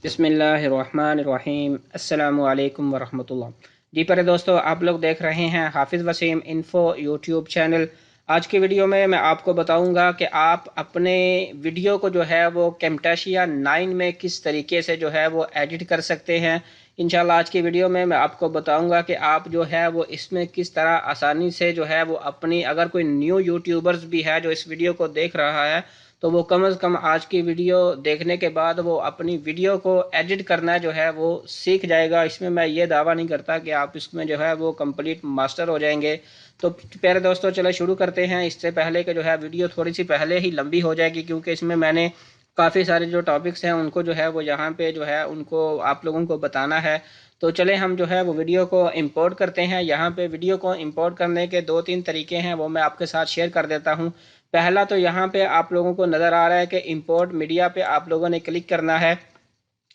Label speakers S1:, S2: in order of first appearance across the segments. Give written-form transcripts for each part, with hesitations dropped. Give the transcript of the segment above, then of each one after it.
S1: बिस्मिल्लाहिर्रहमानिर्रहीम अस्सलामु अलैकुम वरहमतुल्लाह। जी प्यारे दोस्तों, आप लोग देख रहे हैं हाफिज़ वसीम इन्फो यूट्यूब चैनल। आज की वीडियो में मैं आपको बताऊंगा कि आप अपने वीडियो को जो है वो कैमटाशिया 9 में किस तरीके से जो है वो एडिट कर सकते हैं। इंशाल्लाह आज की वीडियो में मैं आपको बताऊंगा कि आप जो है वो इसमें किस तरह आसानी से जो है वो अपनी, अगर कोई न्यू यूट्यूबर्स भी है जो इस वीडियो को देख रहा है, तो वो कम से कम आज की वीडियो देखने के बाद वो अपनी वीडियो को एडिट करना जो है वो सीख जाएगा। इसमें मैं ये दावा नहीं करता कि आप इसमें जो है वो कंप्लीट मास्टर हो जाएंगे। तो प्यारे दोस्तों, चलो शुरू करते हैं। इससे पहले कि जो है वीडियो थोड़ी सी पहले ही लंबी हो जाएगी, क्योंकि इसमें मैंने काफ़ी सारे जो टॉपिक्स हैं उनको जो है वो यहाँ पे जो है उनको आप लोगों को बताना है। तो चले हम जो है वो वीडियो को इंपोर्ट करते हैं। यहाँ पे वीडियो को इंपोर्ट करने के दो तीन तरीके हैं, वो मैं आपके साथ शेयर कर देता हूँ। पहला तो यहाँ पे आप लोगों को नज़र आ रहा है कि इंपोर्ट मीडिया पे आप लोगों ने क्लिक करना है।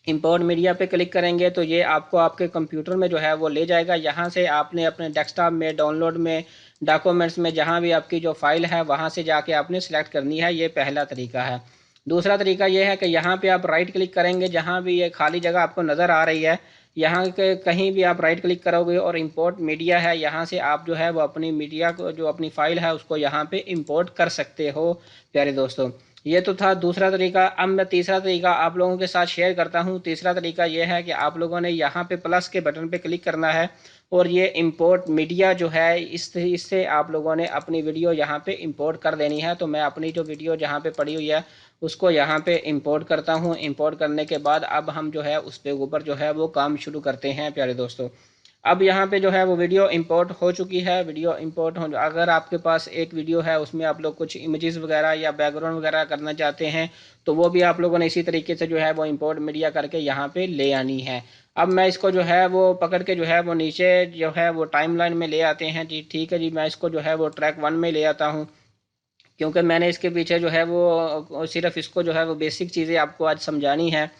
S1: इंपोर्ट मीडिया पे क्लिक करेंगे तो ये आपको आपके कंप्यूटर में जो है वो ले जाएगा। यहाँ से आपने अपने डेस्कटॉप में, डाउनलोड में, डॉक्यूमेंट्स में, जहाँ भी आपकी जो फाइल है वहाँ से जाके आपने सेलेक्ट करनी है। ये पहला तरीका है। दूसरा तरीका ये है कि यहाँ पे आप राइट क्लिक करेंगे, जहाँ भी ये खाली जगह आपको नज़र आ रही है, यहाँ के कहीं भी आप राइट क्लिक करोगे और इंपोर्ट मीडिया है, यहाँ से आप जो है वो अपनी मीडिया को, जो अपनी फाइल है उसको यहाँ पे इंपोर्ट कर सकते हो प्यारे दोस्तों। ये तो था दूसरा तरीका। अब मैं तीसरा तरीका आप लोगों के साथ शेयर करता हूँ। तीसरा तरीका ये है कि आप लोगों ने यहाँ पे प्लस के बटन पे क्लिक करना है और ये इंपोर्ट मीडिया जो है इससे आप लोगों ने अपनी वीडियो यहाँ पे इंपोर्ट कर देनी है। तो मैं अपनी जो वीडियो जहाँ पे पड़ी हुई है उसको यहाँ पे इंपोर्ट करता हूँ। इंपोर्ट करने के बाद अब हम जो है उस पे ऊपर जो है वो काम शुरू करते हैं प्यारे दोस्तों। अब यहाँ पे जो है वो वीडियो इंपोर्ट हो चुकी है। वीडियो इंपोर्ट हो, अगर आपके पास एक वीडियो है उसमें आप लोग कुछ इमेजेस वगैरह या बैकग्राउंड वगैरह करना चाहते हैं, तो वो भी आप लोगों ने इसी तरीके से जो है वो इंपोर्ट मीडिया करके यहाँ पे ले आनी है। अब मैं इसको जो है वो पकड़ के जो है वो नीचे जो है वो टाइमलाइन में ले आते हैं। जी ठीक है जी, मैं इसको जो है वो ट्रैक 1 में ले आता हूँ, क्योंकि मैंने इसके पीछे जो है वो सिर्फ इसको जो है वो बेसिक चीज़ें आपको आज समझानी है।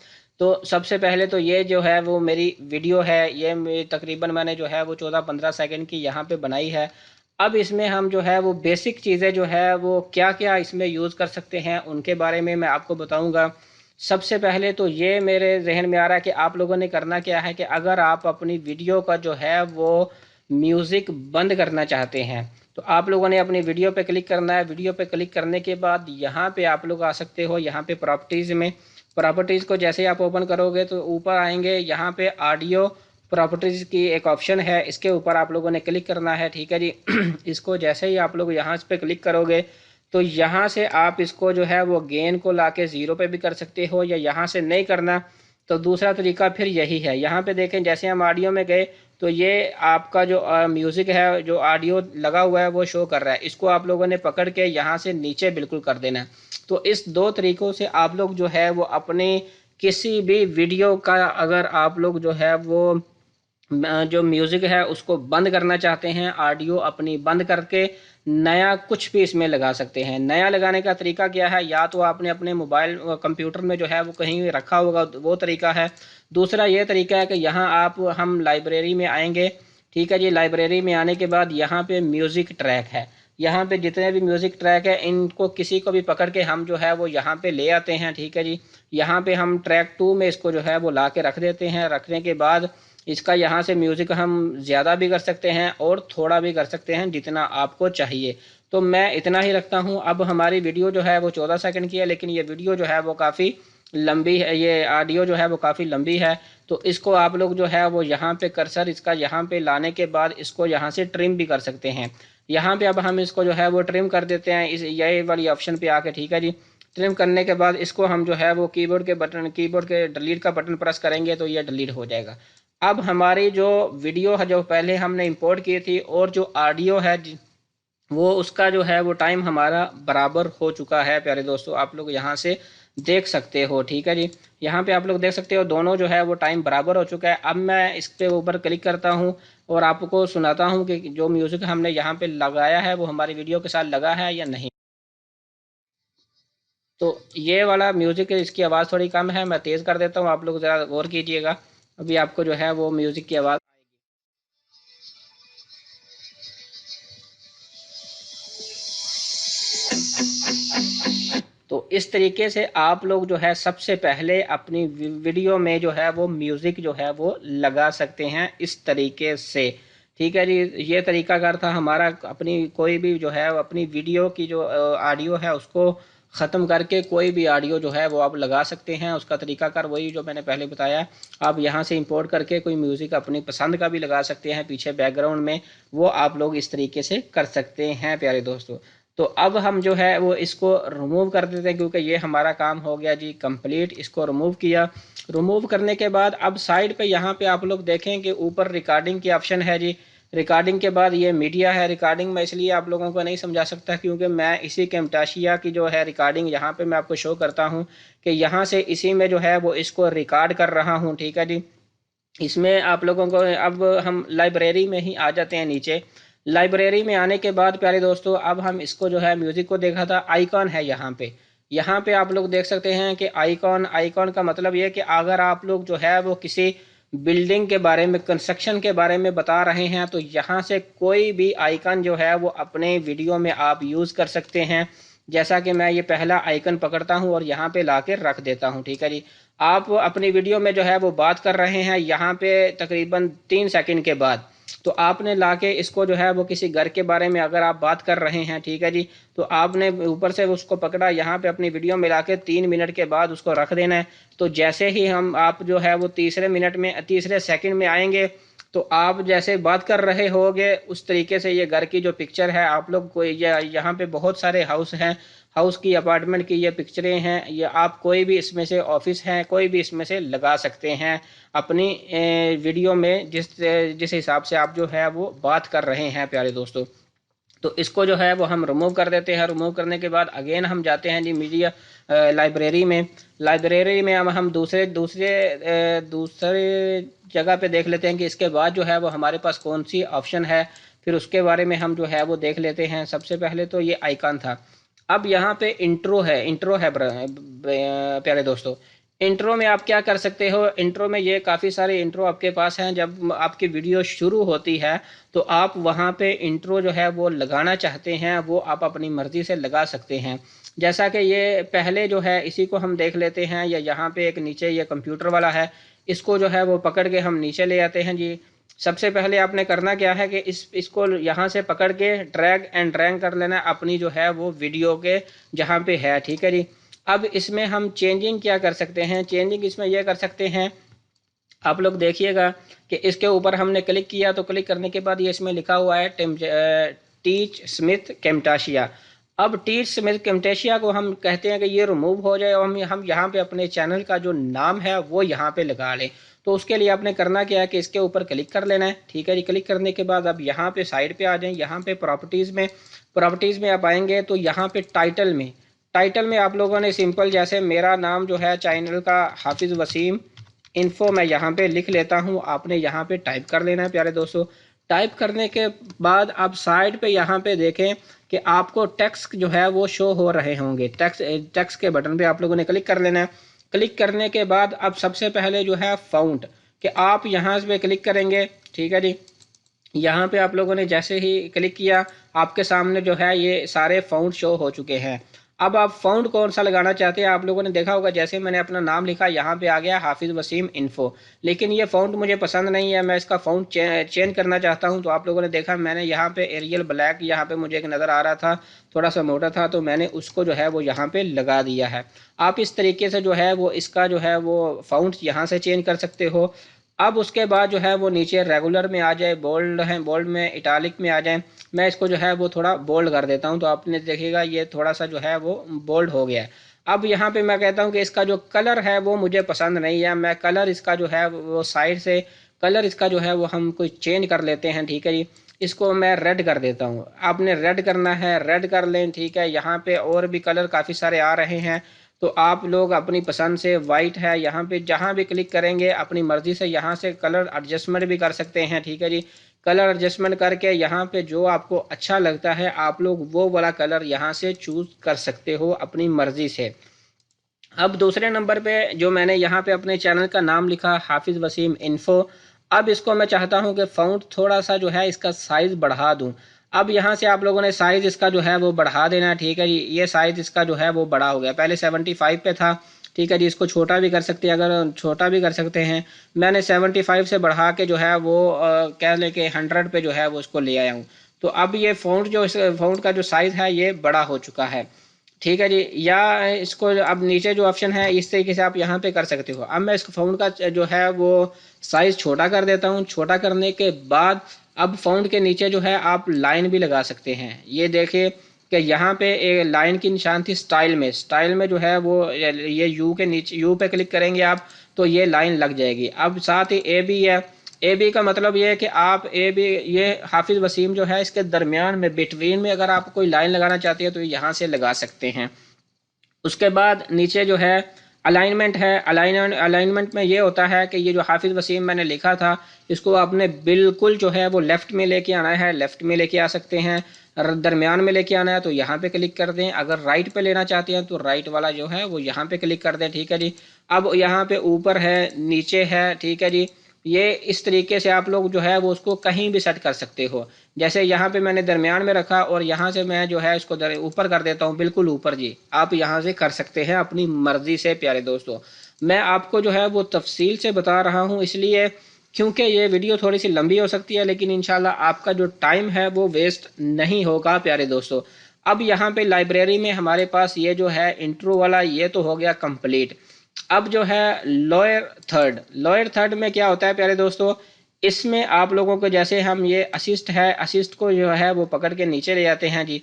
S1: तो सबसे पहले तो ये जो है वो मेरी वीडियो है, ये तकरीबन मैंने जो है वो 14-15 सेकंड की यहाँ पे बनाई है। अब इसमें हम जो है वो बेसिक चीज़ें जो है वो क्या क्या इसमें यूज़ कर सकते हैं उनके बारे में मैं आपको बताऊँगा। सबसे पहले तो ये मेरे जहन में आ रहा है कि आप लोगों ने करना क्या है कि अगर आप अपनी वीडियो का जो है वो म्यूज़िक बंद करना चाहते हैं, तो आप लोगों ने अपनी वीडियो पे क्लिक करना है। वीडियो पे क्लिक करने के बाद यहाँ पे आप लोग आ सकते हो, यहाँ पे प्रॉपर्टीज़ में। प्रॉपर्टीज़ को जैसे ही आप ओपन करोगे तो ऊपर आएंगे, यहाँ पे ऑडियो प्रॉपर्टीज़ की एक ऑप्शन है, इसके ऊपर आप लोगों ने क्लिक करना है। ठीक है जी। इसको जैसे ही आप लोग यहाँ पे क्लिक करोगे तो यहाँ से आप इसको जो है वो गेन को लाके ज़ीरो पे भी कर सकते हो, या यहाँ से नहीं करना तो दूसरा तरीका फिर यही है। यहाँ पे देखें, जैसे हम ऑडियो में गए तो ये आपका जो म्यूज़िक है, जो ऑडियो लगा हुआ है वो शो कर रहा है। इसको आप लोगों ने पकड़ के यहाँ से नीचे बिल्कुल कर देना है। तो इस दो तरीक़ों से आप लोग जो है वो अपने किसी भी वीडियो का, अगर आप लोग जो है वो जो म्यूज़िक है उसको बंद करना चाहते हैं, ऑडियो अपनी बंद करके नया कुछ भी इसमें लगा सकते हैं। नया लगाने का तरीका क्या है, या तो आपने अपने मोबाइल कंप्यूटर में जो है वो कहीं रखा होगा, वो तरीका है। दूसरा ये तरीका है कि यहाँ आप हम लाइब्रेरी में आएंगे। ठीक है जी। लाइब्रेरी में आने के बाद यहाँ पे म्यूज़िक ट्रैक है, यहाँ पे जितने भी म्यूज़िक ट्रैक है इनको किसी को भी पकड़ के हम जो है वो यहाँ पे ले आते हैं। ठीक है जी। यहाँ पे हम ट्रैक 2 में इसको जो है वो ला के रख देते हैं। रखने के बाद इसका यहाँ से म्यूज़िक हम ज़्यादा भी कर सकते हैं और थोड़ा भी कर सकते हैं, जितना आपको चाहिए। तो मैं इतना ही रखता हूँ। अब हमारी वीडियो जो है वो 14 सेकंड की है, लेकिन ये वीडियो जो है वो काफ़ी लंबी है, ये ऑडियो जो है वो काफ़ी लंबी है। तो इसको आप लोग जो है वो यहाँ पे कर्सर इसका यहाँ पे लाने के बाद इसको यहाँ से ट्रिम भी कर सकते हैं। यहाँ पे अब हम इसको जो है वो ट्रिम कर देते हैं, इस ये वाली ऑप्शन पे आके। ठीक है जी। ट्रिम करने के बाद इसको हम जो है वो कीबोर्ड के डिलीट का बटन प्रेस करेंगे तो ये डिलीट हो जाएगा। अब हमारी जो वीडियो है जो पहले हमने इंपोर्ट की थी और जो ऑडियो है वो उसका जो है वो टाइम हमारा बराबर हो चुका है प्यारे दोस्तों। आप लोग यहाँ से देख सकते हो। ठीक है जी। यहाँ पे आप लोग देख सकते हो दोनों जो है वो टाइम बराबर हो चुका है। अब मैं इस पे ऊपर क्लिक करता हूँ और आपको सुनाता हूँ कि जो म्यूज़िक हमने यहाँ पे लगाया है वो हमारी वीडियो के साथ लगा है या नहीं। तो ये वाला म्यूज़िक, इसकी आवाज़ थोड़ी कम है, मैं तेज़ कर देता हूँ, आप लोग ज़रा गौर कीजिएगा। अभी आपको जो है वो म्यूज़िक की आवाज़। तो इस तरीके से आप लोग जो है सबसे पहले अपनी वीडियो में जो है वो म्यूज़िक जो है वो लगा सकते हैं इस तरीके से। ठीक है जी, ये तरीकाकार था हमारा। अपनी कोई भी जो है अपनी वीडियो की जो ऑडियो है उसको ख़त्म करके कोई भी ऑडियो जो है वो आप लगा सकते हैं। उसका तरीकाकार वही जो मैंने पहले बताया। आप यहाँ से इंपोर्ट करके कोई म्यूज़िक अपनी पसंद का भी लगा सकते हैं पीछे बैकग्राउंड में, वो आप लोग इस तरीके से कर सकते हैं प्यारे दोस्तों। तो अब हम जो है वो इसको रिमूव कर देते हैं, क्योंकि ये हमारा काम हो गया जी कंप्लीट। इसको रिमूव किया। रिमूव करने के बाद अब साइड पे यहाँ पे आप लोग देखें कि ऊपर रिकॉर्डिंग की ऑप्शन है जी। रिकॉर्डिंग के बाद ये मीडिया है। रिकॉर्डिंग में इसलिए आप लोगों को नहीं समझा सकता क्योंकि मैं इसी कैमटाशिया की जो है रिकॉर्डिंग यहाँ पे मैं आपको शो करता हूँ कि यहाँ से इसी में जो है वो इसको रिकॉर्ड कर रहा हूँ। ठीक है जी, इसमें आप लोगों को अब हम लाइब्रेरी में ही आ जाते हैं नीचे। लाइब्रेरी में आने के बाद प्यारे दोस्तों अब हम इसको जो है म्यूज़िक को देखा था, आइकॉन है यहाँ पे आप लोग देख सकते हैं कि आइकॉन। आइकॉन का मतलब ये है कि अगर आप लोग जो है वो किसी बिल्डिंग के बारे में, कंस्ट्रक्शन के बारे में बता रहे हैं तो यहाँ से कोई भी आइकन जो है वो अपने वीडियो में आप यूज़ कर सकते हैं। जैसा कि मैं ये पहला आइकन पकड़ता हूँ और यहाँ पे ला के रख देता हूँ। ठीक है जी, आप अपनी वीडियो में जो है वो बात कर रहे हैं यहाँ पे तकरीबन 3 सेकंड के बाद, तो आपने लाके इसको जो है वो किसी घर के बारे में अगर आप बात कर रहे हैं, ठीक है जी, तो आपने ऊपर से उसको पकड़ा यहाँ पे अपनी वीडियो में लाके 3 मिनट के बाद उसको रख देना है। तो जैसे ही हम आप जो है वो तीसरे सेकंड में आएंगे तो आप जैसे बात कर रहे होगे उस तरीके से ये घर की जो पिक्चर है आप लोग को, यहाँ पे बहुत सारे हाउस हैं, हाउस की अपार्टमेंट की ये पिक्चरें हैं, ये आप कोई भी इसमें से ऑफिस हैं कोई भी इसमें से लगा सकते हैं अपनी वीडियो में जिस जिस हिसाब से आप जो है वो बात कर रहे हैं प्यारे दोस्तों। तो इसको जो है वो हम रिमूव कर देते हैं। रिमूव करने के बाद अगेन हम जाते हैं जी मीडिया लाइब्रेरी में। लाइब्रेरी में अब हम दूसरे दूसरे दूसरे जगह पे देख लेते हैं कि इसके बाद जो है वो हमारे पास कौन सी ऑप्शन है, फिर उसके बारे में हम जो है वो देख लेते हैं। सबसे पहले तो ये आइकन था। अब यहाँ पे इंट्रो है प्यारे दोस्तों। इंट्रो में आप क्या कर सकते हो, इंट्रो में ये काफ़ी सारे इंट्रो आपके पास हैं। जब आपकी वीडियो शुरू होती है तो आप वहाँ पे इंट्रो जो है वो लगाना चाहते हैं वो आप अपनी मर्ज़ी से लगा सकते हैं। जैसा कि ये पहले जो है इसी को हम देख लेते हैं, या यहाँ पे एक नीचे ये कंप्यूटर वाला है, इसको जो है वो पकड़ के हम नीचे ले आते हैं जी। सबसे पहले आपने करना क्या है कि इसको यहाँ से पकड़ के ड्रैग एंड ड्रैग कर लेना अपनी जो है वो वीडियो के जहाँ पे है। ठीक है जी, अब इसमें हम चेंजिंग क्या कर सकते हैं, चेंजिंग इसमें यह कर सकते हैं, आप लोग देखिएगा कि इसके ऊपर हमने क्लिक किया तो क्लिक करने के बाद ये इसमें लिखा हुआ है टीच स्मिथ कैमटाशिया। अब टीच स्मिथ कैमटाशिया को हम कहते हैं कि ये रिमूव हो जाए और हम यहाँ पे अपने चैनल का जो नाम है वो यहाँ पे लगा लें। तो उसके लिए आपने करना क्या है कि इसके ऊपर क्लिक कर लेना है। ठीक है जी, क्लिक करने के बाद अब यहाँ पे साइड पे आ जाएं, यहाँ पे प्रॉपर्टीज़ में आप आएंगे तो यहाँ पे टाइटल में आप लोगों ने सिंपल जैसे मेरा नाम जो है चैनल का हाफिज़ वसीम इन्फो मैं यहाँ पे लिख लेता हूँ, आपने यहाँ पे टाइप कर लेना है प्यारे दोस्तों। टाइप करने के बाद आप साइड पे यहाँ पे देखें कि आपको टेक्स्ट जो है वो शो हो रहे होंगे। टेक्स्ट के बटन पे आप लोगों ने क्लिक कर लेना है। क्लिक करने के बाद अब सबसे पहले जो है फ़ॉन्ट कि आप यहाँ पे क्लिक करेंगे। ठीक है जी, यहाँ पे आप लोगों ने जैसे ही क्लिक किया आपके सामने जो है ये सारे फ़ॉन्ट शो हो चुके हैं। अब आप फ़ॉन्ट कौन सा लगाना चाहते हैं, आप लोगों ने देखा होगा जैसे मैंने अपना नाम लिखा यहाँ पे आ गया हाफिज़ वसीम इन्फो, लेकिन ये फ़ॉन्ट मुझे पसंद नहीं है, मैं इसका फ़ॉन्ट चेंज करना चाहता हूँ। तो आप लोगों ने देखा मैंने यहाँ पे एरियल ब्लैक यहाँ पे मुझे एक नज़र आ रहा था, थोड़ा सा मोटा था, तो मैंने उसको जो है वो यहाँ पे लगा दिया है। आप इस तरीके से जो है वो इसका जो है वो फ़ॉन्ट यहाँ से चेंज कर सकते हो। अब उसके बाद जो है वो नीचे रेगुलर में आ जाए, बोल्ड है बोल्ड में इटालिक में आ जाए। मैं इसको जो है वो थोड़ा बोल्ड कर देता हूँ, तो आपने देखिएगा ये थोड़ा सा जो है वो बोल्ड हो गया है। अब यहाँ पे मैं कहता हूँ कि इसका जो कलर है वो मुझे पसंद नहीं है, मैं कलर इसका जो है वो साइड से कलर इसका जो है वो हम कोई चेंज कर लेते हैं। ठीक है जी, इसको मैं रेड कर देता हूँ। आपने रेड करना है रेड कर लें। ठीक है, यहाँ पे और भी कलर काफ़ी सारे आ रहे हैं, तो आप लोग अपनी पसंद से वाइट है यहाँ पे जहाँ भी क्लिक करेंगे अपनी मर्ज़ी से यहाँ से कलर एडजस्टमेंट भी कर सकते हैं। ठीक है जी, कलर एडजस्टमेंट करके यहाँ पे जो आपको अच्छा लगता है आप लोग वो वाला कलर यहाँ से चूज़ कर सकते हो अपनी मर्ज़ी से। अब दूसरे नंबर पे जो मैंने यहाँ पे अपने चैनल का नाम लिखा हाफिज़ वसीम इन्फो, अब इसको मैं चाहता हूँ कि फ़ॉन्ट थोड़ा सा जो है इसका साइज़ बढ़ा दूँ। अब यहाँ से आप लोगों ने साइज़ इसका जो है वो बढ़ा देना है, ठीक है जी। ये साइज़ इसका जो है वो बड़ा हो गया, पहले 75 पे था, ठीक है जी। इसको छोटा भी कर सकते हैं, अगर छोटा भी कर सकते हैं। मैंने 75 से बढ़ा के जो है वो कह लें कि 100 पे जो है वो इसको ले आया हूँ। तो अब ये फ़ॉन्ट जो इस फ़ॉन्ट का जो साइज़ है ये बड़ा हो चुका है, ठीक है जी। या इसको अब नीचे जो ऑप्शन है इस तरीके से आप यहाँ पे कर सकते हो। अब मैं इस फ़ॉन्ट का जो है वो साइज़ छोटा कर देता हूँ। छोटा करने के बाद अब फ़ॉन्ट के नीचे जो है आप लाइन भी लगा सकते हैं। ये देखिए कि यहाँ पे एक लाइन की निशान थी स्टाइल में जो है वो ये यू के नीचे यू पे क्लिक करेंगे आप तो ये लाइन लग जाएगी। अब साथ ही ए बी है। ए बी का मतलब ये है कि आप ए बी ये हाफिज़ वसीम जो है इसके दरमियान में बिटवीन में अगर आप कोई लाइन लगाना चाहते हैं तो यहाँ से लगा सकते हैं। उसके बाद नीचे जो है अलाइनमेंट है। अलाइनमेंट में ये होता है कि ये जो हाफिज़ वसीम मैंने लिखा था इसको आपने बिल्कुल जो है वो लेफ़्ट में लेके आना है, लेफ़्ट में लेके आ सकते हैं। दरमियान में लेके आना है तो यहाँ पे क्लिक कर दें। अगर राइट पे लेना चाहते हैं तो राइट वाला जो है वो यहाँ पे क्लिक कर दें, ठीक है जी। अब यहाँ पे ऊपर है, नीचे है, ठीक है जी। ये इस तरीके से आप लोग जो है वो उसको कहीं भी सेट कर सकते हो। जैसे यहाँ पे मैंने दरमियान में रखा और यहाँ से मैं जो है इसको ऊपर कर देता हूँ, बिल्कुल ऊपर जी। आप यहाँ से कर सकते हैं अपनी मर्जी से प्यारे दोस्तों। मैं आपको जो है वो तफसील से बता रहा हूँ इसलिए क्योंकि ये वीडियो थोड़ी सी लंबी हो सकती है, लेकिन इंशाल्लाह आपका जो टाइम है वो वेस्ट नहीं होगा प्यारे दोस्तों। अब यहाँ पे लाइब्रेरी में हमारे पास ये जो है इंट्रो वाला ये तो हो गया कंप्लीट। अब जो है लोअर थर्ड में क्या होता है प्यारे दोस्तों, इसमें आप लोगों को जैसे हम ये असिस्ट है, असिस्ट को जो है वो पकड़ के नीचे ले जाते हैं जी।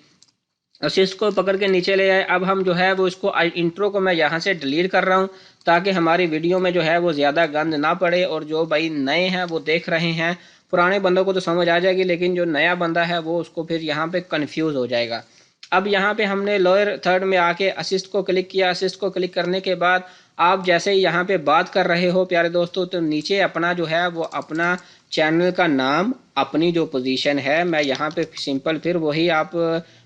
S1: असिस्ट को पकड़ के नीचे ले आए। अब हम जो है वो इसको इंट्रो को मैं यहाँ से डिलीट कर रहा हूँ ताकि हमारी वीडियो में जो है वो ज़्यादा गंद ना पड़े और जो भाई नए हैं वो देख रहे हैं, पुराने बंदों को तो समझ आ जाएगी लेकिन जो नया बंदा है वो उसको फिर यहाँ पे कंफ्यूज हो जाएगा। अब यहाँ पे हमने लोअर थर्ड में आके असिस्ट को क्लिक किया। असिस्ट को क्लिक करने के बाद आप जैसे ही यहाँ पे बात कर रहे हो प्यारे दोस्तों तो नीचे अपना जो है वो अपना चैनल का नाम, अपनी जो पोजीशन है, मैं यहाँ पे सिंपल फिर वही आप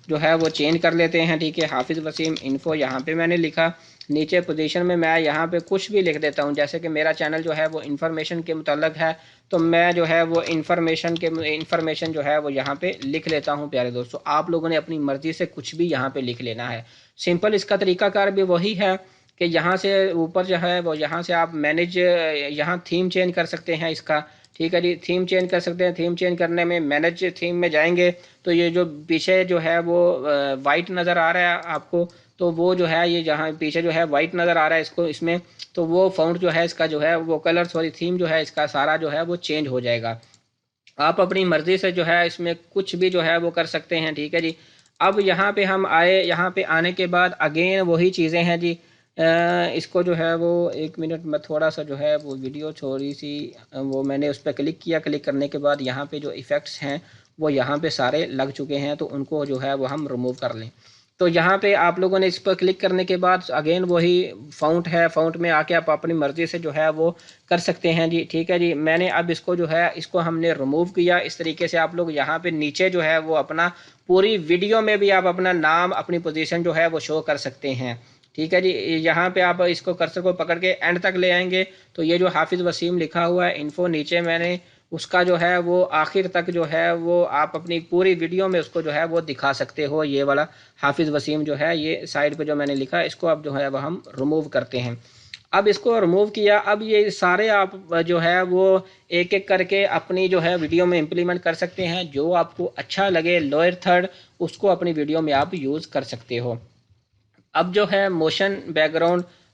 S1: जो है वो चेंज कर लेते हैं, ठीक है। हाफिज़ वसीम इन्फो यहाँ पे मैंने लिखा। नीचे पोजीशन में मैं यहाँ पे कुछ भी लिख देता हूँ, जैसे कि मेरा चैनल जो है वो इन्फॉर्मेशन के मुतल्लक है तो मैं जो है वो इन्फॉर्मेशन जो है वो यहाँ पे लिख लेता हूँ प्यारे दोस्तों। आप लोगों ने अपनी मर्ज़ी से कुछ भी यहाँ पे लिख लेना है। सिंपल इसका तरीकाकार भी वही है कि यहाँ से ऊपर जो है वो यहाँ से आप मैनेज, यहाँ थीम चेंज कर सकते हैं इसका, ठीक है जी। थीम चेंज कर सकते हैं। थीम चेंज करने में मैनेज थीम में जाएंगे तो ये जो पीछे जो है वो वाइट नज़र आ रहा है आपको, तो वो जो है ये जहाँ पीछे जो है वाइट नज़र आ रहा है इसको इसमें, तो वो फ़ॉन्ट जो है इसका जो है वो कलर सॉरी थीम जो है इसका सारा जो है वो चेंज हो जाएगा। आप अपनी मर्ज़ी से जो है इसमें कुछ भी जो है वो कर सकते हैं, ठीक है जी। अब यहाँ पे हम आए, यहाँ पे आने के बाद अगेन वही चीज़ें हैं जी। इसको जो है वो एक मिनट में थोड़ा सा जो है वो वीडियो थोड़ी सी वो मैंने उस पर क्लिक किया। क्लिक करने के बाद यहाँ पे जो इफ़ेक्ट्स हैं वो यहाँ पे सारे लग चुके हैं तो उनको जो है वो हम रिमूव कर लें। तो यहाँ पे आप लोगों ने इस पर क्लिक करने के बाद अगेन वही फ़ॉन्ट है। फ़ॉन्ट में आके आप अपनी मर्ज़ी से जो है वो कर सकते हैं जी, ठीक है जी। मैंने अब इसको जो है इसको हमने रिमूव किया। इस तरीके से आप लोग यहाँ पे नीचे जो है वो अपना पूरी वीडियो में भी आप अपना नाम, अपनी पोजीशन जो है वो शो कर सकते हैं, ठीक है जी। यहाँ पे आप इसको कर्सर को पकड़ के एंड तक ले आएंगे तो ये जो हाफिज़ वसीम लिखा हुआ है इन्फो नीचे मैंने उसका जो है वो आखिर तक जो है वो आप अपनी पूरी वीडियो में उसको जो है वो दिखा सकते हो। ये वाला हाफिज़ वसीम जो है ये साइड पे जो मैंने लिखा है इसको अब जो है वह हम रिमूव करते हैं। अब इसको रिमूव किया। अब ये सारे आप जो है वो एक एक करके अपनी जो है वीडियो में इम्प्लीमेंट कर सकते हैं। जो आपको अच्छा लगे लोअर थर्ड उसको अपनी वीडियो में आप यूज़ कर सकते हो। अब जो है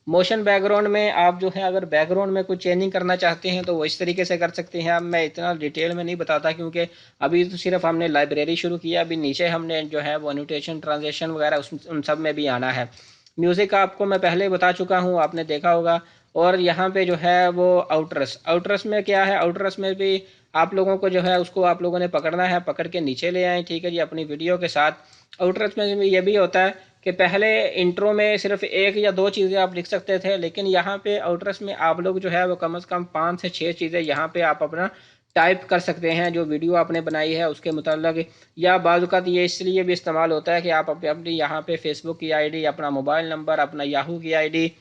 S1: मोशन बैकग्राउंड में आप जो है अगर बैकग्राउंड में कुछ चेंजिंग करना चाहते हैं तो वो इस तरीके से कर सकते हैं। अब मैं इतना डिटेल में नहीं बताता क्योंकि अभी तो सिर्फ हमने लाइब्रेरी शुरू किया। अभी नीचे हमने जो है वो एनोटेशन, ट्रांजेक्शन वगैरह उन सब में भी आना है। म्यूज़िक आपको मैं पहले ही बता चुका हूँ, आपने देखा होगा। और यहाँ पे जो है वो आउटरस में क्या है, आउटरस में भी आप लोगों को जो है उसको आप लोगों ने पकड़ना है, पकड़ के नीचे ले आए, ठीक है जी, अपनी वीडियो के साथ। आउटरस में ये भी होता है कि पहले इंट्रो में सिर्फ एक या दो चीज़ें आप लिख सकते थे, लेकिन यहाँ पे आउटरस में आप लोग जो है वो कम से कम 5 से 6 चीज़ें यहाँ पे आप अपना टाइप कर सकते हैं जो वीडियो आपने बनाई है उसके मुताल्लिक। या बाज़ औक़ात ये इसलिए भी इस्तेमाल होता है कि आप अपनी यहाँ पे फेसबुक की आईडी, अपना मोबाइल नंबर, अपना याहू की आईडी,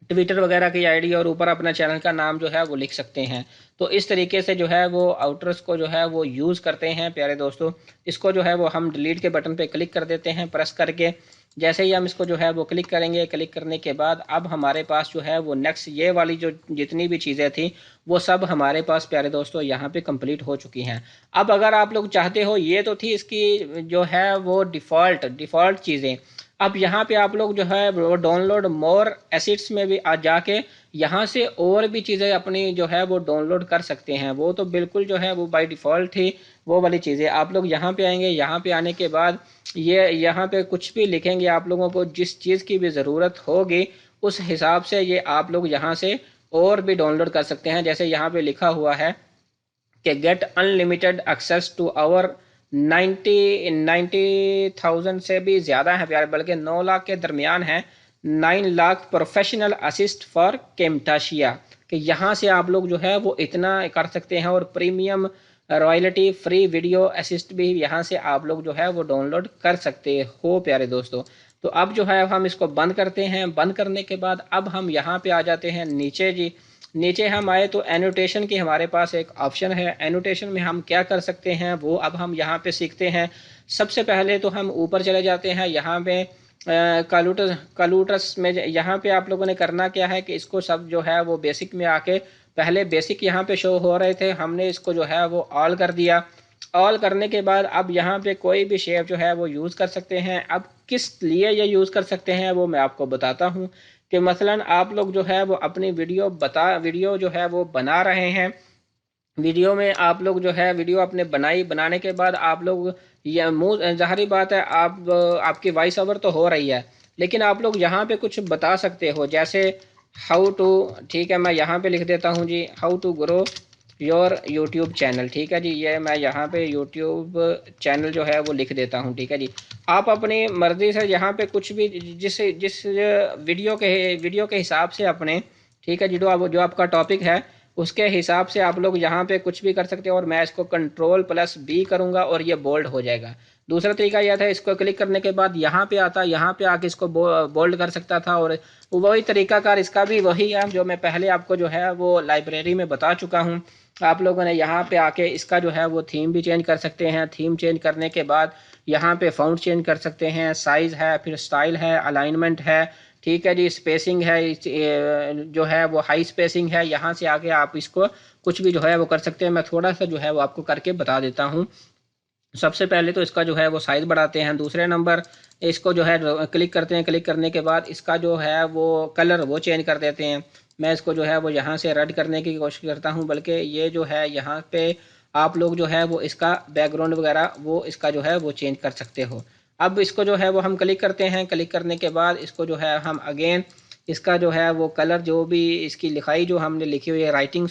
S1: ट्विटर वगैरह की आईडी और ऊपर अपना चैनल का नाम जो है वो लिख सकते हैं। तो इस तरीके से जो है वो आउटर्स को जो है वो यूज़ करते हैं प्यारे दोस्तों। इसको जो है वो हम डिलीट के बटन पे क्लिक कर देते हैं प्रेस करके। जैसे ही हम इसको जो है वो क्लिक करेंगे, क्लिक करने के बाद अब हमारे पास जो है वो नेक्स्ट ये वाली जो जितनी भी चीज़ें थी वो सब हमारे पास प्यारे दोस्तों यहाँ पे कंप्लीट हो चुकी हैं। अब अगर आप लोग चाहते हो, ये तो थी इसकी जो है वो डिफ़ॉल्ट चीज़ें। अब यहाँ पे आप लोग जो है वो डाउनलोड मोर एसिड्स में भी आ जाके यहाँ से और भी चीज़ें अपनी जो है वो डाउनलोड कर सकते हैं। वो तो बिल्कुल जो है वो बाय डिफ़ॉल्ट ही वो वाली चीज़ें। आप लोग यहाँ पे आएंगे, यहाँ पे आने के बाद ये यहाँ पे कुछ भी लिखेंगे, आप लोगों को जिस चीज़ की भी ज़रूरत होगी उस हिसाब से ये आप लोग यहाँ से और भी डाउनलोड कर सकते हैं। जैसे यहाँ पे लिखा हुआ है कि get unlimited access to our 90,000 से भी ज़्यादा है प्यारे, बल्कि 9 लाख के दरमियान है। 9 लाख प्रोफेशनल असिस्ट फॉर केमटाशिया, कि यहाँ से आप लोग जो है वो इतना कर सकते हैं। और premium royalty free video assist भी यहाँ से आप लोग जो है वो डाउनलोड कर सकते हो प्यारे दोस्तों। तो अब जो है हम इसको बंद करते हैं। बंद करने के बाद अब हम यहाँ पे आ जाते हैं नीचे जी। नीचे हम आए तो एनोटेशन की हमारे पास एक ऑप्शन है। एनोटेशन में हम क्या कर सकते हैं वो अब हम यहाँ पे सीखते हैं। सबसे पहले तो हम ऊपर चले जाते हैं, यहाँ पे कालूटस में यहाँ पे आप लोगों ने करना क्या है कि इसको सब जो है वो बेसिक में आके, पहले बेसिक यहाँ पे शो हो रहे थे, हमने इसको जो है वो ऑल कर दिया। ऑल करने के बाद अब यहाँ पे कोई भी शेप जो है वो यूज़ कर सकते हैं। अब किस लिए ये यूज़ कर सकते हैं वो मैं आपको बताता हूँ कि मसलन आप लोग जो है वो अपनी वीडियो जो है वो बना रहे हैं। वीडियो में आप लोग जो है वीडियो अपने बनाने के बाद आप लोग ये मुँह ज़ाहिरी बात है, आप आपकी वॉइस ओवर तो हो रही है, लेकिन आप लोग यहाँ पे कुछ बता सकते हो। जैसे हाउ टू, ठीक है, मैं यहाँ पे लिख देता हूँ जी, how to grow your YouTube channel. ठीक है जी, ये मैं यहाँ पे यूट्यूब चैनल जो है वो लिख देता हूँ। ठीक है जी, आप अपनी मर्ज़ी से यहाँ पे कुछ भी जिस जिस वीडियो के हिसाब से अपने, ठीक है जी, जो आपका टॉपिक है उसके हिसाब से आप लोग यहाँ पे कुछ भी कर सकते हो। और मैं इसको कंट्रोल+B करूँगा और ये बोल्ड हो जाएगा। दूसरा तरीका यह था, इसको क्लिक करने के बाद यहाँ पे आता, यहाँ पे आके इसको बोल्ड कर सकता था। और वही तरीकाकार इसका भी वही है जो मैं पहले आपको जो है वो लाइब्रेरी में बता चुका हूँ। आप लोगों ने यहाँ पे आके इसका जो है वो थीम भी चेंज कर सकते हैं। थीम चेंज करने के बाद यहाँ पे फ़ॉन्ट चेंज कर सकते हैं, साइज़ है, फिर स्टाइल है, अलाइनमेंट है, ठीक है जी, स्पेसिंग है, जो है वो हाई स्पेसिंग है। यहाँ से आके आप इसको कुछ भी जो है वो कर सकते हैं। मैं थोड़ा सा जो है वो आपको करके बता देता हूँ। सबसे पहले तो इसका जो है वो साइज़ बढ़ाते हैं। दूसरे नंबर इसको जो है क्लिक करते हैं। क्लिक करने के बाद इसका जो है वो कलर वो चेंज कर देते हैं। मैं इसको जो है वो यहाँ से रेड करने की कोशिश करता हूँ, बल्कि ये जो है यहाँ पे आप लोग जो है वो इसका बैकग्राउंड वगैरह वो इसका जो है वो चेंज कर सकते हो। अब इसको जो है वो हम क्लिक करते हैं। क्लिक करने के बाद इसको जो है हम अगेन इसका जो है वो कलर, जो भी इसकी लिखाई जो हमने लिखी हुई है, राइटिंग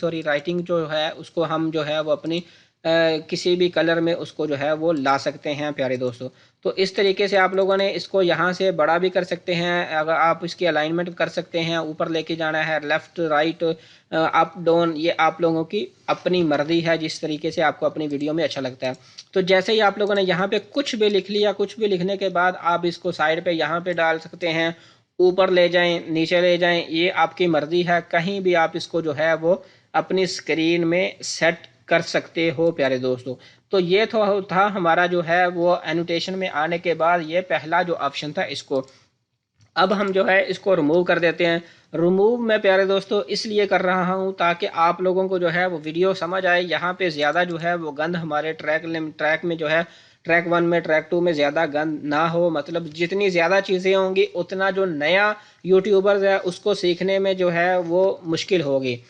S1: जो है उसको हम जो है वो अपनी किसी भी कलर में उसको जो है वो ला सकते हैं प्यारे दोस्तों। तो इस तरीके से आप लोगों ने इसको यहाँ से बड़ा भी कर सकते हैं। अगर आप इसकी अलाइनमेंट कर सकते हैं, ऊपर लेके जाना है, लेफ़्ट राइट अप डाउन, ये आप लोगों की अपनी मर्ज़ी है, जिस तरीके से आपको अपनी वीडियो में अच्छा लगता है। तो जैसे ही आप लोगों ने यहाँ पे कुछ भी लिख लिया, कुछ भी लिखने के बाद आप इसको साइड पे यहाँ पे डाल सकते हैं, ऊपर ले जाएं, नीचे ले जाएं, ये आपकी मर्ज़ी है। कहीं भी आप इसको जो है वो अपनी स्क्रीन में सेट कर सकते हो प्यारे दोस्तों। तो ये तो था हमारा जो है वो एनोटेशन में आने के बाद ये पहला जो ऑप्शन था इसको। अब हम जो है इसको रिमूव कर देते हैं। रिमूव मैं प्यारे दोस्तों इसलिए कर रहा हूँ ताकि आप लोगों को जो है वो वीडियो समझ आए। यहाँ पे ज़्यादा जो है वो गंद हमारे ट्रैक में जो है, ट्रैक 1 में, ट्रैक 2 में ज़्यादा गंद ना हो। मतलब जितनी ज़्यादा चीज़ें होंगी उतना जो नया यूट्यूबर्स है उसको सीखने में जो है वो मुश्किल होगी।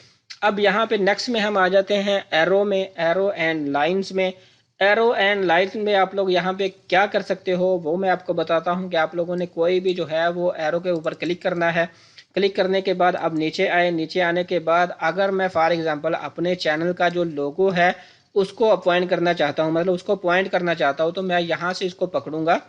S1: अब यहाँ पे नेक्स्ट में हम आ जाते हैं एरो एंड लाइंस में। एरो एंड लाइंस में आप लोग यहाँ पे क्या कर सकते हो वो मैं आपको बताता हूँ कि आप लोगों ने कोई भी जो है वो एरो के ऊपर क्लिक करना है। क्लिक करने के बाद अब नीचे आए। नीचे आने के बाद अगर मैं फॉर एग्जांपल अपने चैनल का जो लोगो है उसको अपॉइंट करना चाहता हूँ, मतलब उसको पॉइंट करना चाहता हूँ, तो मैं यहाँ से इसको पकड़ूंगा।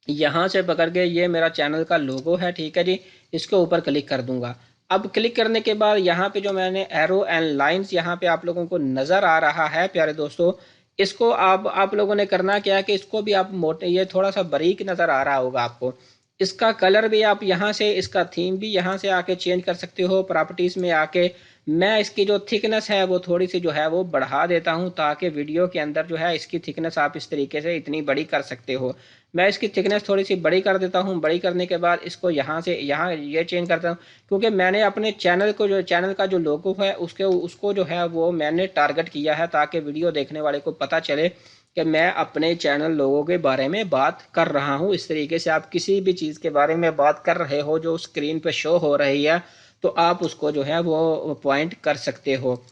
S1: यहाँ से पकड़ के ये मेरा चैनल का लोगो है, ठीक है जी, इसके ऊपर क्लिक कर दूंगा। अब क्लिक करने के बाद यहाँ पे जो मैंने एरो एंड लाइंस यहाँ पे आप लोगों को नज़र आ रहा है प्यारे दोस्तों, इसको आप लोगों ने करना क्या है कि इसको भी आप मोटे, ये थोड़ा सा बारीक नज़र आ रहा होगा आपको, इसका कलर भी आप यहाँ से, इसका थीम भी यहाँ से आके चेंज कर सकते हो। प्रॉपर्टीज़ में आके मैं इसकी जो थिकनेस है वो थोड़ी सी जो है वो बढ़ा देता हूँ, ताकि वीडियो के अंदर जो है इसकी थिकनेस आप इस तरीके से इतनी बड़ी कर सकते हो। मैं इसकी थिकनेस थोड़ी सी बड़ी कर देता हूँ। बड़ी करने के बाद इसको यहाँ से यहाँ ये चेंज करता हूँ, क्योंकि मैंने अपने चैनल को, जो चैनल का जो लोगो है उसको जो है वो मैंने टारगेट किया है, ताकि वीडियो देखने वाले को पता चले कि मैं अपने चैनल लोगों के बारे में बात कर रहा हूँ। इस तरीके से आप किसी भी चीज़ के बारे में बात कर रहे हो जो स्क्रीन पे शो हो रही है, तो आप उसको जो है वो पॉइंट कर सकते हो।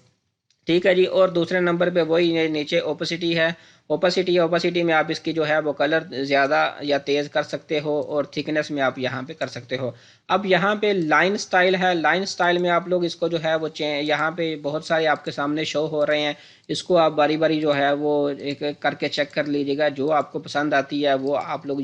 S1: ठीक है जी। और दूसरे नंबर पे वही नीचे ओपेसिटी है। ओपेसिटी में आप इसकी जो है वो कलर ज़्यादा या तेज़ कर सकते हो, और थिकनेस में आप यहाँ पे कर सकते हो। अब यहाँ पे लाइन स्टाइल है। लाइन स्टाइल में आप लोग इसको जो है वो यहाँ पे बहुत सारे आपके सामने शो हो रहे हैं। इसको आप बारी बारी जो है वो एक एक करके चेक कर लीजिएगा। जो आपको पसंद आती है वो आप लोग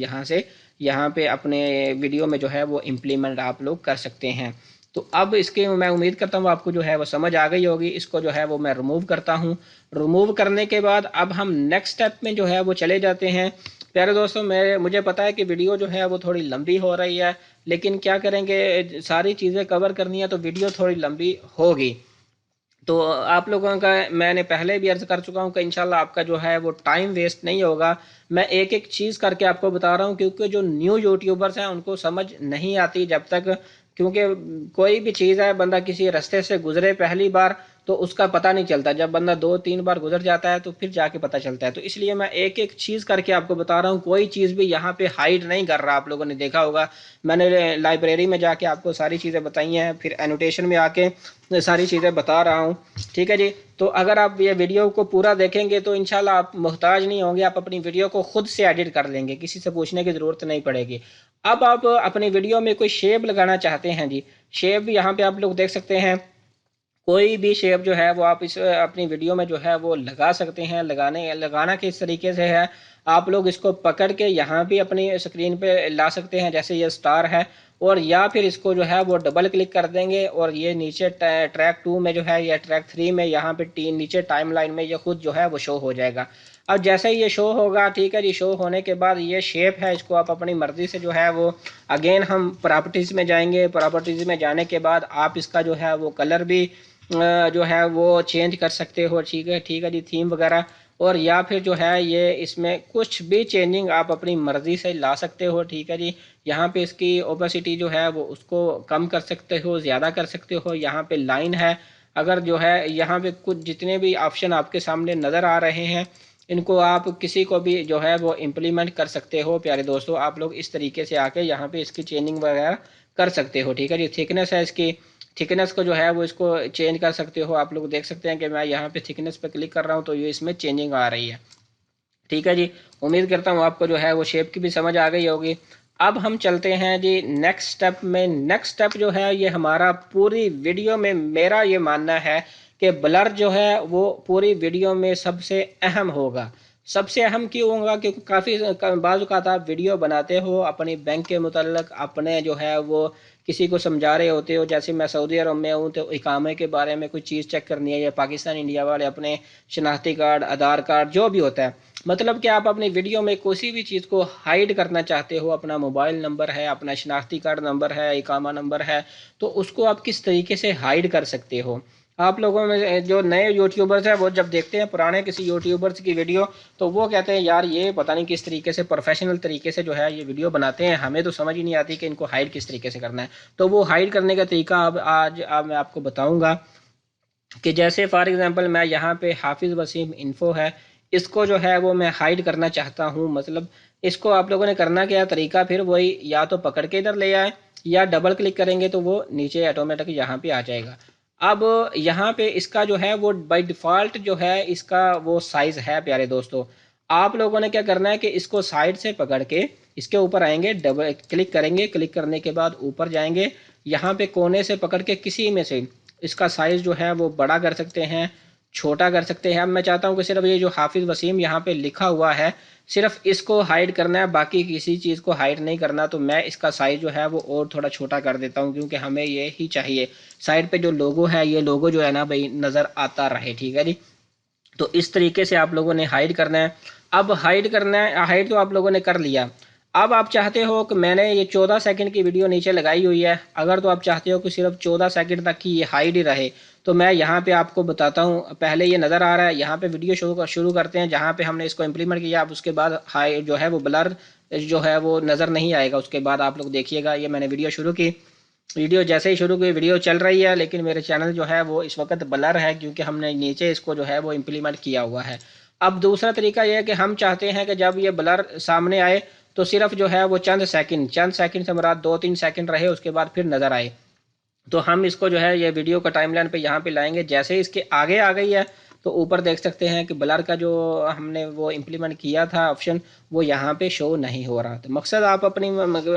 S1: यहाँ पे अपने वीडियो में जो है वो इम्प्लीमेंट आप लोग कर सकते हैं। तो अब इसके मैं उम्मीद करता हूँ आपको जो है वो समझ आ गई होगी। इसको जो है वो मैं रिमूव करता हूँ। रिमूव करने के बाद अब हम नेक्स्ट स्टेप में जो है वो चले जाते हैं। प्यारे दोस्तों, मुझे पता है कि वीडियो जो है वो थोड़ी लंबी हो रही है, लेकिन क्या करेंगे, सारी चीज़ें कवर करनी है तो वीडियो थोड़ी लंबी होगी। तो आप लोगों का मैंने पहले भी अर्ज़ कर चुका हूँ कि इंशाल्लाह आपका जो है वो टाइम वेस्ट नहीं होगा। मैं एक एक चीज़ करके आपको बता रहा हूँ, क्योंकि जो न्यू यूट्यूबर्स हैं उनको समझ नहीं आती जब तक, क्योंकि कोई भी चीज़ है, बंदा किसी रास्ते से गुजरे पहली बार तो उसका पता नहीं चलता। जब बंदा 2-3 बार गुजर जाता है तो फिर जाके पता चलता है। तो इसलिए मैं एक एक चीज़ करके आपको बता रहा हूँ। कोई चीज़ भी यहाँ पे हाइड नहीं कर रहा। आप लोगों ने देखा होगा, मैंने लाइब्रेरी में जाके आपको सारी चीज़ें बताई हैं, फिर एनोटेशन में आके सारी चीज़ें बता रहा हूँ। ठीक है जी। तो अगर आप ये वीडियो को पूरा देखेंगे तो इंशाल्लाह आप मोहताज नहीं होंगे। आप अपनी वीडियो को खुद से एडिट कर लेंगे, किसी से पूछने की ज़रूरत नहीं पड़ेगी। अब आप अपनी वीडियो में कोई शेप लगाना चाहते हैं जी, शेप भी यहाँ पे आप लोग देख सकते हैं। कोई भी शेप जो है वो आप इस अपनी वीडियो में जो है वो लगा सकते हैं। लगाना किस तरीके से है, आप लोग इसको पकड़ के यहाँ भी अपनी स्क्रीन पे ला सकते हैं, जैसे ये स्टार है, और या फिर इसको जो है वो डबल क्लिक कर देंगे और ये नीचे ट्रैक 2 में जो है या ट्रैक 3 में यहाँ पे नीचे टाइमलाइन में ये खुद जो है वो शो हो जाएगा। अब जैसे ही ये शो होगा, ठीक है जी, शो होने के बाद ये शेप है, इसको आप अपनी मर्ज़ी से जो है वो अगेन हम प्रॉपर्टीज़ में जाएंगे। प्रॉपर्टीज़ में जाने के बाद आप इसका जो है वो कलर भी जो है वो चेंज कर सकते हो। ठीक है जी, थीम वगैरह, और या फिर जो है ये इसमें कुछ भी चेंजिंग आप अपनी मर्ज़ी से ला सकते हो। ठीक है जी। यहाँ पे इसकी ओपेसिटी जो है वो उसको कम कर सकते हो, ज़्यादा कर सकते हो। यहाँ पे लाइन है, अगर जो है यहाँ पे कुछ जितने भी ऑप्शन आपके सामने नज़र आ रहे हैं, इनको आप किसी को भी जो है वो इम्प्लीमेंट कर सकते हो। प्यारे दोस्तों, आप लोग इस तरीके से आके यहाँ पे इसकी चेंजिंग वगैरह कर सकते हो। ठीक है जी। थिकनेस है इसकी, थिकनेस को जो है वो इसको चेंज कर सकते हो। आप लोग देख सकते हैं कि मैं यहाँ पे थिकनेस पे क्लिक कर रहा हूँ तो ये इसमें चेंजिंग आ रही है। ठीक है जी। उम्मीद करता हूँ आपको जो है वो शेप की भी समझ आ गई होगी। अब हम चलते हैं जी नेक्स्ट स्टेप में। नेक्स्ट स्टेप जो है ये हमारा पूरी वीडियो में, मेरा ये मानना है कि ब्लर जो है वो पूरी वीडियो में सबसे अहम होगा। सबसे अहम क्यों होगा, क्योंकि काफ़ी बाज़ औक़ात आप वीडियो बनाते हो अपनी बैंक के मुतल्लिक़, अपने जो है वो किसी को समझा रहे होते हो। जैसे मैं सऊदी अरब में हूँ तो इकामे के बारे में कोई चीज़ चेक करनी है, या पाकिस्तान इंडिया वाले अपने शनाख्ती कार्ड, आधार कार्ड, जो भी होता है, मतलब कि आप अपनी वीडियो में किसी भी चीज़ को हाइड करना चाहते हो, अपना मोबाइल नंबर है, अपना शनाख्ती कार्ड नंबर है, इकामा नंबर है, तो उसको आप किस तरीके से हाइड कर सकते हो। आप लोगों में जो नए यूट्यूबर्स हैं वो जब देखते हैं पुराने किसी यूट्यूबर्स की वीडियो, तो वो कहते हैं यार ये पता नहीं किस तरीके से प्रोफेशनल तरीके से जो है ये वीडियो बनाते हैं, हमें तो समझ ही नहीं आती कि इनको हाइड किस तरीके से करना है। तो वो हाइड करने का तरीका अब आज मैं आपको बताऊँगा। कि जैसे फॉर एग्जांपल मैं यहाँ पे हाफिज़ वसीम इन्फो है, इसको जो है वो मैं हाइड करना चाहता हूँ। मतलब इसको आप लोगों ने करना क्या तरीका, फिर वही, या तो पकड़ के इधर ले आए, या डबल क्लिक करेंगे तो वो नीचे ऑटोमेटिक यहाँ पे आ जाएगा। अब यहाँ पे इसका जो है वो बाय डिफ़ॉल्ट जो है इसका वो साइज़ है। प्यारे दोस्तों, आप लोगों ने क्या करना है कि इसको साइड से पकड़ के इसके ऊपर आएंगे, डबल क्लिक करेंगे, क्लिक करने के बाद ऊपर जाएंगे, यहाँ पे कोने से पकड़ के किसी में से इसका साइज़ जो है वो बड़ा कर सकते हैं, छोटा कर सकते हैं। अब मैं चाहता हूँ कि सिर्फ ये जो हाफिज़ वसीम यहाँ पे लिखा हुआ है, सिर्फ इसको हाइड करना है, बाकी किसी चीज़ को हाइड नहीं करना। तो मैं इसका साइज़ जो है वो और थोड़ा छोटा कर देता हूँ, क्योंकि हमें ये ही चाहिए। साइड पे जो लोगो है, ये लोगो जो है ना भाई नज़र आता रहे। ठीक है जी। तो इस तरीके से आप लोगों ने हाइड करना है। अब हाइड करना है, हाइड तो आप लोगों ने कर लिया। अब आप चाहते हो कि मैंने ये 14 सेकंड की वीडियो नीचे लगाई हुई है, अगर तो आप चाहते हो कि सिर्फ 14 सेकंड तक की ये हाइड ही रहे, तो मैं यहाँ पे आपको बताता हूँ। पहले ये नज़र आ रहा है, यहाँ पे वीडियो शुरू करते हैं जहाँ पे हमने इसको इम्प्लीमेंट किया। अब उसके बाद हाई जो है वो ब्लर जो है वो नज़र नहीं आएगा। उसके बाद आप लोग देखिएगा, ये मैंने वीडियो शुरू की, वीडियो जैसे ही शुरू की वीडियो चल रही है, लेकिन मेरे चैनल जो है वो इस वक्त ब्लर है क्योंकि हमने नीचे इसको जो है वो इम्प्लीमेंट किया हुआ है। अब दूसरा तरीका यह है कि हम चाहते हैं कि जब ये ब्लर सामने आए तो सिर्फ जो है वो चंद सेकंड से मुराद 2-3 सेकंड रहे, उसके बाद फिर नज़र आए। तो हम इसको जो है ये वीडियो का टाइमलाइन पे यहाँ पे लाएंगे। जैसे ही इसके आगे आ गई है तो ऊपर देख सकते हैं कि ब्लर का जो हमने वो इम्प्लीमेंट किया था ऑप्शन, वो यहाँ पे शो नहीं हो रहा। तो मकसद आप अपनी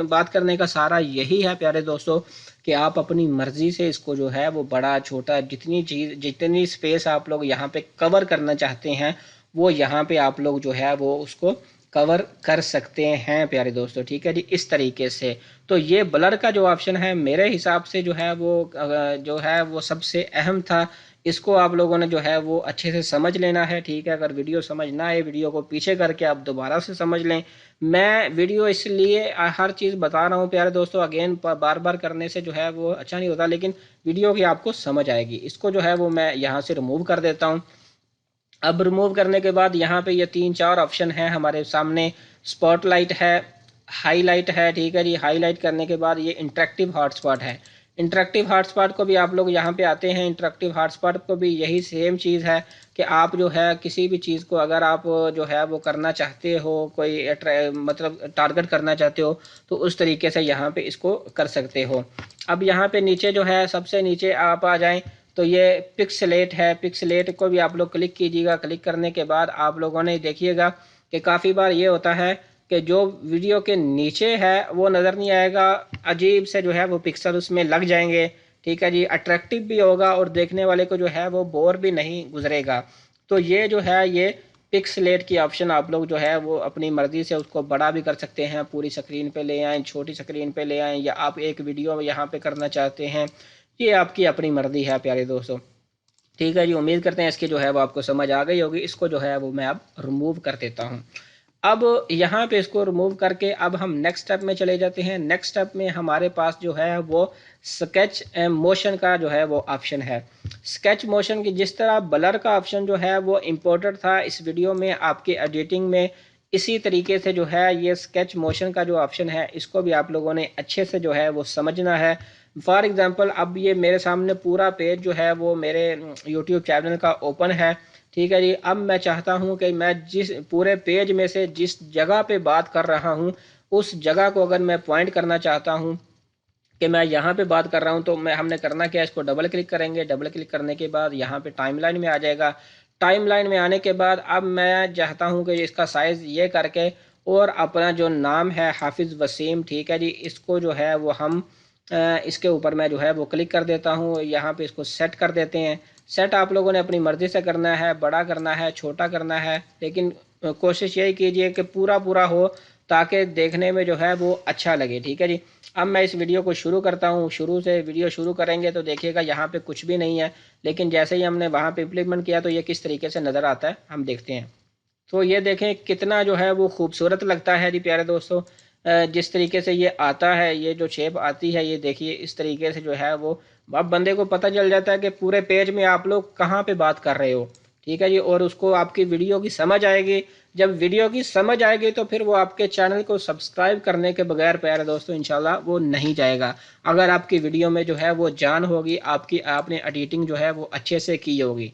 S1: बात करने का सारा यही है प्यारे दोस्तों कि आप अपनी मर्ज़ी से इसको जो है वो बड़ा छोटा जितनी स्पेस आप लोग यहाँ पे कवर करना चाहते हैं वो यहाँ पे आप लोग जो है वो उसको कवर कर सकते हैं प्यारे दोस्तों। ठीक है जी, इस तरीके से। तो ये ब्लर का जो ऑप्शन है मेरे हिसाब से जो है वो सबसे अहम था। इसको आप लोगों ने जो है वो अच्छे से समझ लेना है। ठीक है, अगर वीडियो समझ ना आए, वीडियो को पीछे करके आप दोबारा से समझ लें। मैं वीडियो इसलिए हर चीज़ बता रहा हूँ प्यारे दोस्तों, अगेन बार बार करने से जो है वो अच्छा नहीं होता, लेकिन वीडियो की आपको समझ आएगी। इसको जो है वो मैं यहाँ से रिमूव कर देता हूँ। अब रिमूव करने के बाद यहाँ पे ये 3-4 ऑप्शन हैं हमारे सामने। स्पॉटलाइट है, हाईलाइट है। ठीक है जी, हाईलाइट करने के बाद ये इंटरेक्टिव हॉटस्पॉट है। इंटरेक्टिव हॉटस्पॉट को भी आप लोग यहाँ पे आते हैं। इंटरेक्टिव हॉटस्पॉट को भी यही सेम चीज़ है कि आप जो है किसी भी चीज़ को अगर आप जो है वो करना चाहते हो, कोई मतलब टारगेट करना चाहते हो, तो उस तरीके से यहाँ पे इसको कर सकते हो। अब यहाँ पे नीचे जो है सबसे नीचे आप आ जाएं तो ये पिक्सलेट है। पिक्सलेट को भी आप लोग क्लिक कीजिएगा। क्लिक करने के बाद आप लोगों ने देखिएगा कि काफ़ी बार ये होता है कि जो वीडियो के नीचे है वो नज़र नहीं आएगा, अजीब से जो है वो पिक्सल उसमें लग जाएंगे। ठीक है जी, अट्रैक्टिव भी होगा और देखने वाले को जो है वो बोर भी नहीं गुजरेगा। तो ये जो है ये पिक्सलेट की ऑप्शन आप लोग जो है वो अपनी मर्ज़ी से उसको बड़ा भी कर सकते हैं, पूरी स्क्रीन पे ले आएँ, छोटी स्क्रीन पे ले आएँ, या आप एक वीडियो यहाँ पे करना चाहते हैं, ये आपकी अपनी मर्ज़ी है प्यारे दोस्तों। ठीक है जी, उम्मीद करते हैं इसकी जो है वो आपको समझ आ गई होगी। इसको जो है वो मैं अब रिमूव कर देता हूँ। अब यहाँ पे इसको रिमूव करके अब हम नेक्स्ट स्टेप में चले जाते हैं। नेक्स्ट स्टेप में हमारे पास जो है वो स्केच मोशन का जो है वो ऑप्शन है। स्केच मोशन की जिस तरह ब्लर का ऑप्शन जो है वो इम्पोर्टेंट था इस वीडियो में आपके एडिटिंग में, इसी तरीके से जो है ये स्केच मोशन का जो ऑप्शन है इसको भी आप लोगों ने अच्छे से जो है वो समझना है। फॉर एग्ज़ाम्पल अब ये मेरे सामने पूरा पेज जो है वो मेरे यूट्यूब चैनल का ओपन है। ठीक है जी, अब मैं चाहता हूँ कि मैं जिस पूरे पेज में से जिस जगह पे बात कर रहा हूँ उस जगह को अगर मैं पॉइंट करना चाहता हूँ कि मैं यहाँ पे बात कर रहा हूँ, तो हमने करना क्या है, इसको डबल क्लिक करेंगे। डबल क्लिक करने के बाद यहाँ पे टाइमलाइन में आ जाएगा। टाइमलाइन में आने के बाद अब मैं चाहता हूँ कि इसका साइज़ ये करके और अपना जो नाम है हाफिज़ वसीम, ठीक है जी, इसको जो है वो हम इसके ऊपर मैं जो है वो क्लिक कर देता हूँ। यहाँ पे इसको सेट कर देते हैं। सेट आप लोगों ने अपनी मर्ज़ी से करना है, बड़ा करना है, छोटा करना है, लेकिन कोशिश यही कीजिए कि पूरा पूरा हो ताकि देखने में जो है वो अच्छा लगे। ठीक है जी, अब मैं इस वीडियो को शुरू करता हूँ। शुरू से वीडियो शुरू करेंगे तो देखिएगा यहाँ पे कुछ भी नहीं है, लेकिन जैसे ही हमने वहाँ पे इम्प्लीमेंट किया तो ये किस तरीके से नज़र आता है हम देखते हैं। तो ये देखें कितना जो है वो खूबसूरत लगता है जी प्यारे दोस्तों। जिस तरीके से ये आता है, ये जो शेप आती है, ये देखिए इस तरीके से जो है वो अब बंदे को पता चल जाता है कि पूरे पेज में आप लोग कहाँ पे बात कर रहे हो। ठीक है जी, और उसको आपकी वीडियो की समझ आएगी। जब वीडियो की समझ आएगी तो फिर वो आपके चैनल को सब्सक्राइब करने के बगैर प्यारे दोस्तों इंशाल्लाह वो नहीं जाएगा। अगर आपकी वीडियो में जो है वो जान होगी, आपने एडिटिंग जो है वो अच्छे से की होगी।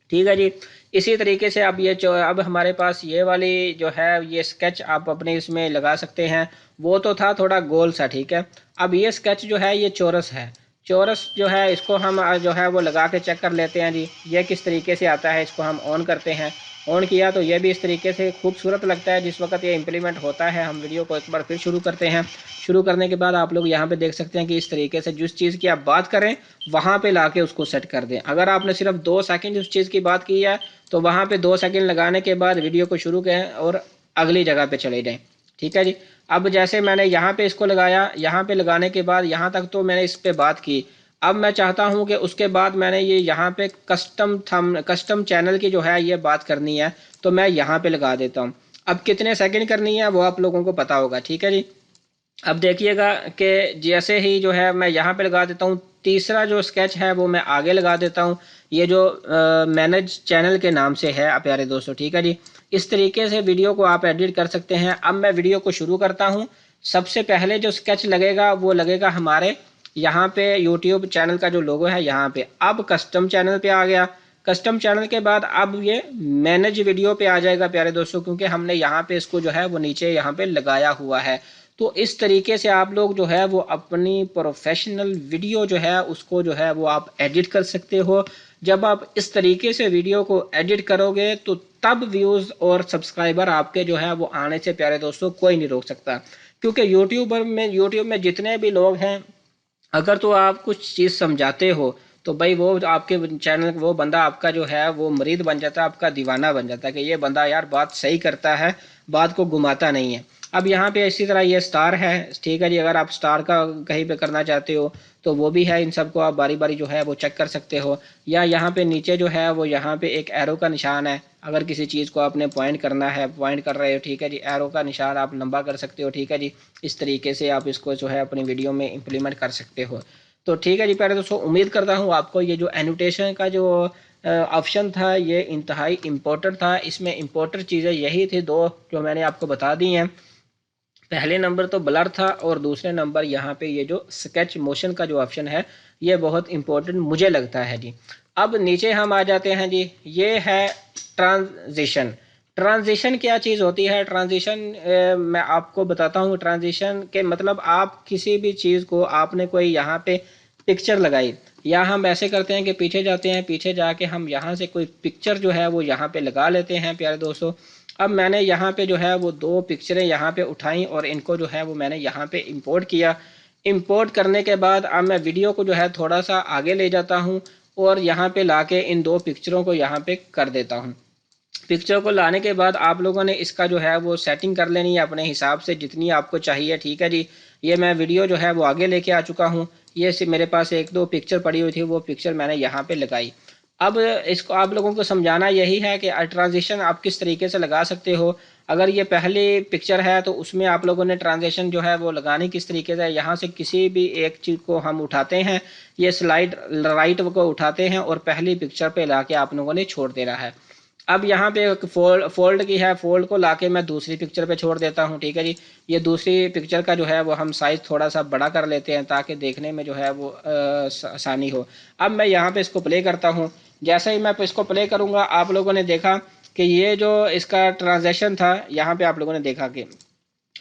S1: ठीक है जी, इसी तरीके से अब हमारे पास ये वाली जो है ये स्केच आप अपने इसमें लगा सकते हैं। वो तो था थोड़ा गोल सा, ठीक है। अब ये स्केच जो है ये चौरस है। चौरस जो है इसको हम जो है वो लगा के चेक कर लेते हैं जी, ये किस तरीके से आता है। इसको हम ऑन करते हैं। ऑन किया तो ये भी इस तरीके से खूबसूरत लगता है। जिस वक्त ये इम्प्लीमेंट होता है हम वीडियो को एक बार फिर शुरू करते हैं। शुरू करने के बाद आप लोग यहाँ पे देख सकते हैं कि इस तरीके से जिस चीज़ की आप बात करें वहाँ पे लाके उसको सेट कर दें। अगर आपने सिर्फ 2 सेकंड उस चीज़ की बात की है तो वहाँ पे 2 सेकंड लगाने के बाद वीडियो को शुरू करें और अगली जगह पे चले जाएं। ठीक है जी, अब जैसे मैंने यहाँ पे इसको लगाया, यहाँ पे लगाने के बाद यहाँ तक तो मैंने इस पे बात की। अब मैं चाहता हूँ कि उसके बाद मैंने ये यहाँ पे कस्टम चैनल की जो है ये बात करनी है, तो मैं यहाँ पे लगा देता हूँ। अब कितने सेकंड करनी है वो आप लोगों को पता होगा, ठीक है जी। अब देखिएगा कि जैसे ही जो है मैं यहाँ पे लगा देता हूँ, तीसरा जो स्केच है वो मैं आगे लगा देता हूँ, ये जो मैनेज चैनल के नाम से है प्यारे दोस्तों, ठीक है जी। इस तरीके से वीडियो को आप एडिट कर सकते हैं। अब मैं वीडियो को शुरू करता हूँ। सबसे पहले जो स्केच लगेगा वो लगेगा हमारे यहाँ पे यूट्यूब चैनल का जो लोगो है यहाँ पे। अब कस्टम चैनल पे आ गया। कस्टम चैनल के बाद अब ये मैनेज वीडियो पे आ जाएगा प्यारे दोस्तों, क्योंकि हमने यहाँ पे इसको जो है वो नीचे यहाँ पे लगाया हुआ है। तो इस तरीके से आप लोग जो है वो अपनी प्रोफेशनल वीडियो जो है उसको जो है वो आप एडिट कर सकते हो। जब आप इस तरीके से वीडियो को एडिट करोगे तो तब व्यूज़ और सब्सक्राइबर आपके जो है वो आने से प्यारे दोस्तों कोई नहीं रोक सकता। क्योंकि यूट्यूब में जितने भी लोग हैं, अगर तो आप कुछ चीज़ समझाते हो तो भाई वो आपके चैनल वो बंदा आपका जो है वो मरीद बन जाता है, आपका दीवाना बन जाता है कि ये बंदा यार बात सही करता है, बात को घुमाता नहीं है। अब यहाँ पे इसी तरह ये स्टार है, ठीक है जी। अगर आप स्टार का कहीं पे करना चाहते हो तो वो भी है, इन सबको आप बारी बारी जो है वो चेक कर सकते हो। या यहाँ पे नीचे जो है वो यहाँ पे एक एरो का निशान है, अगर किसी चीज़ को आपने पॉइंट करना है, पॉइंट कर रहे हो, ठीक है जी, एरो का निशान आप लंबा कर सकते हो, ठीक है जी। इस तरीके से आप इसको जो है अपनी वीडियो में इम्प्लीमेंट कर सकते हो। तो ठीक है जी प्यारे दोस्तों, उम्मीद करता हूँ आपको ये जो एनोटेशन का जो ऑप्शन था ये इंतहाई इम्पोर्टेंट था। इसमें इम्पोर्टेंट चीज़ें यही थी दो जो मैंने आपको बता दी हैं। पहले नंबर तो ब्लर था और दूसरे नंबर यहाँ पे ये जो स्केच मोशन का जो ऑप्शन है ये बहुत इंपॉर्टेंट मुझे लगता है जी। अब नीचे हम आ जाते हैं जी, ये है ट्रांजिशन। ट्रांजिशन क्या चीज़ होती है? ट्रांजिशन मैं आपको बताता हूँ। ट्रांजिशन के मतलब आप किसी भी चीज़ को आपने कोई यहाँ पे पिक्चर लगाई, या हम ऐसे करते हैं कि पीछे जाते हैं, पीछे जाके हम यहाँ से कोई पिक्चर जो है वो यहाँ पे लगा लेते हैं प्यारे दोस्तों। अब मैंने यहाँ पे जो है वो दो पिक्चरें यहाँ पे उठाई और इनको जो है वो मैंने यहाँ पे इंपोर्ट किया। इंपोर्ट करने के बाद अब मैं वीडियो को जो है थोड़ा सा आगे ले जाता हूँ और यहाँ पे लाके इन दो पिक्चरों को यहाँ पे कर देता हूँ। पिक्चर को लाने के बाद आप लोगों ने इसका जो है वो सेटिंग कर लेनी है अपने हिसाब से जितनी आपको चाहिए, ठीक है जी। ये मैं वीडियो जो है वो आगे लेके आ चुका हूँ। ये मेरे पास एक दो पिक्चर पड़ी हुई थी, वो पिक्चर मैंने यहाँ पे लगाई। अब इसको आप लोगों को समझाना यही है कि ट्रांजिशन आप किस तरीके से लगा सकते हो। अगर ये पहली पिक्चर है तो उसमें आप लोगों ने ट्रांजिशन जो है वो लगानी किस तरीके से, यहाँ से किसी भी एक चीज़ को हम उठाते हैं, ये स्लाइड राइट को उठाते हैं और पहली पिक्चर पे लाके आप लोगों ने छोड़ देना है। अब यहाँ पे फोल्ड की है, फोल्ड को लाके मैं दूसरी पिक्चर पे छोड़ देता हूँ, ठीक है जी। ये दूसरी पिक्चर का जो है वो हम साइज़ थोड़ा सा बड़ा कर लेते हैं ताकि देखने में जो है वो आसानी हो। अब मैं यहाँ पे इसको प्ले करता हूँ। जैसे ही मैं इसको प्ले करूँगा आप लोगों ने देखा कि ये जो इसका ट्रांजेक्शन था, यहाँ पे आप लोगों ने देखा कि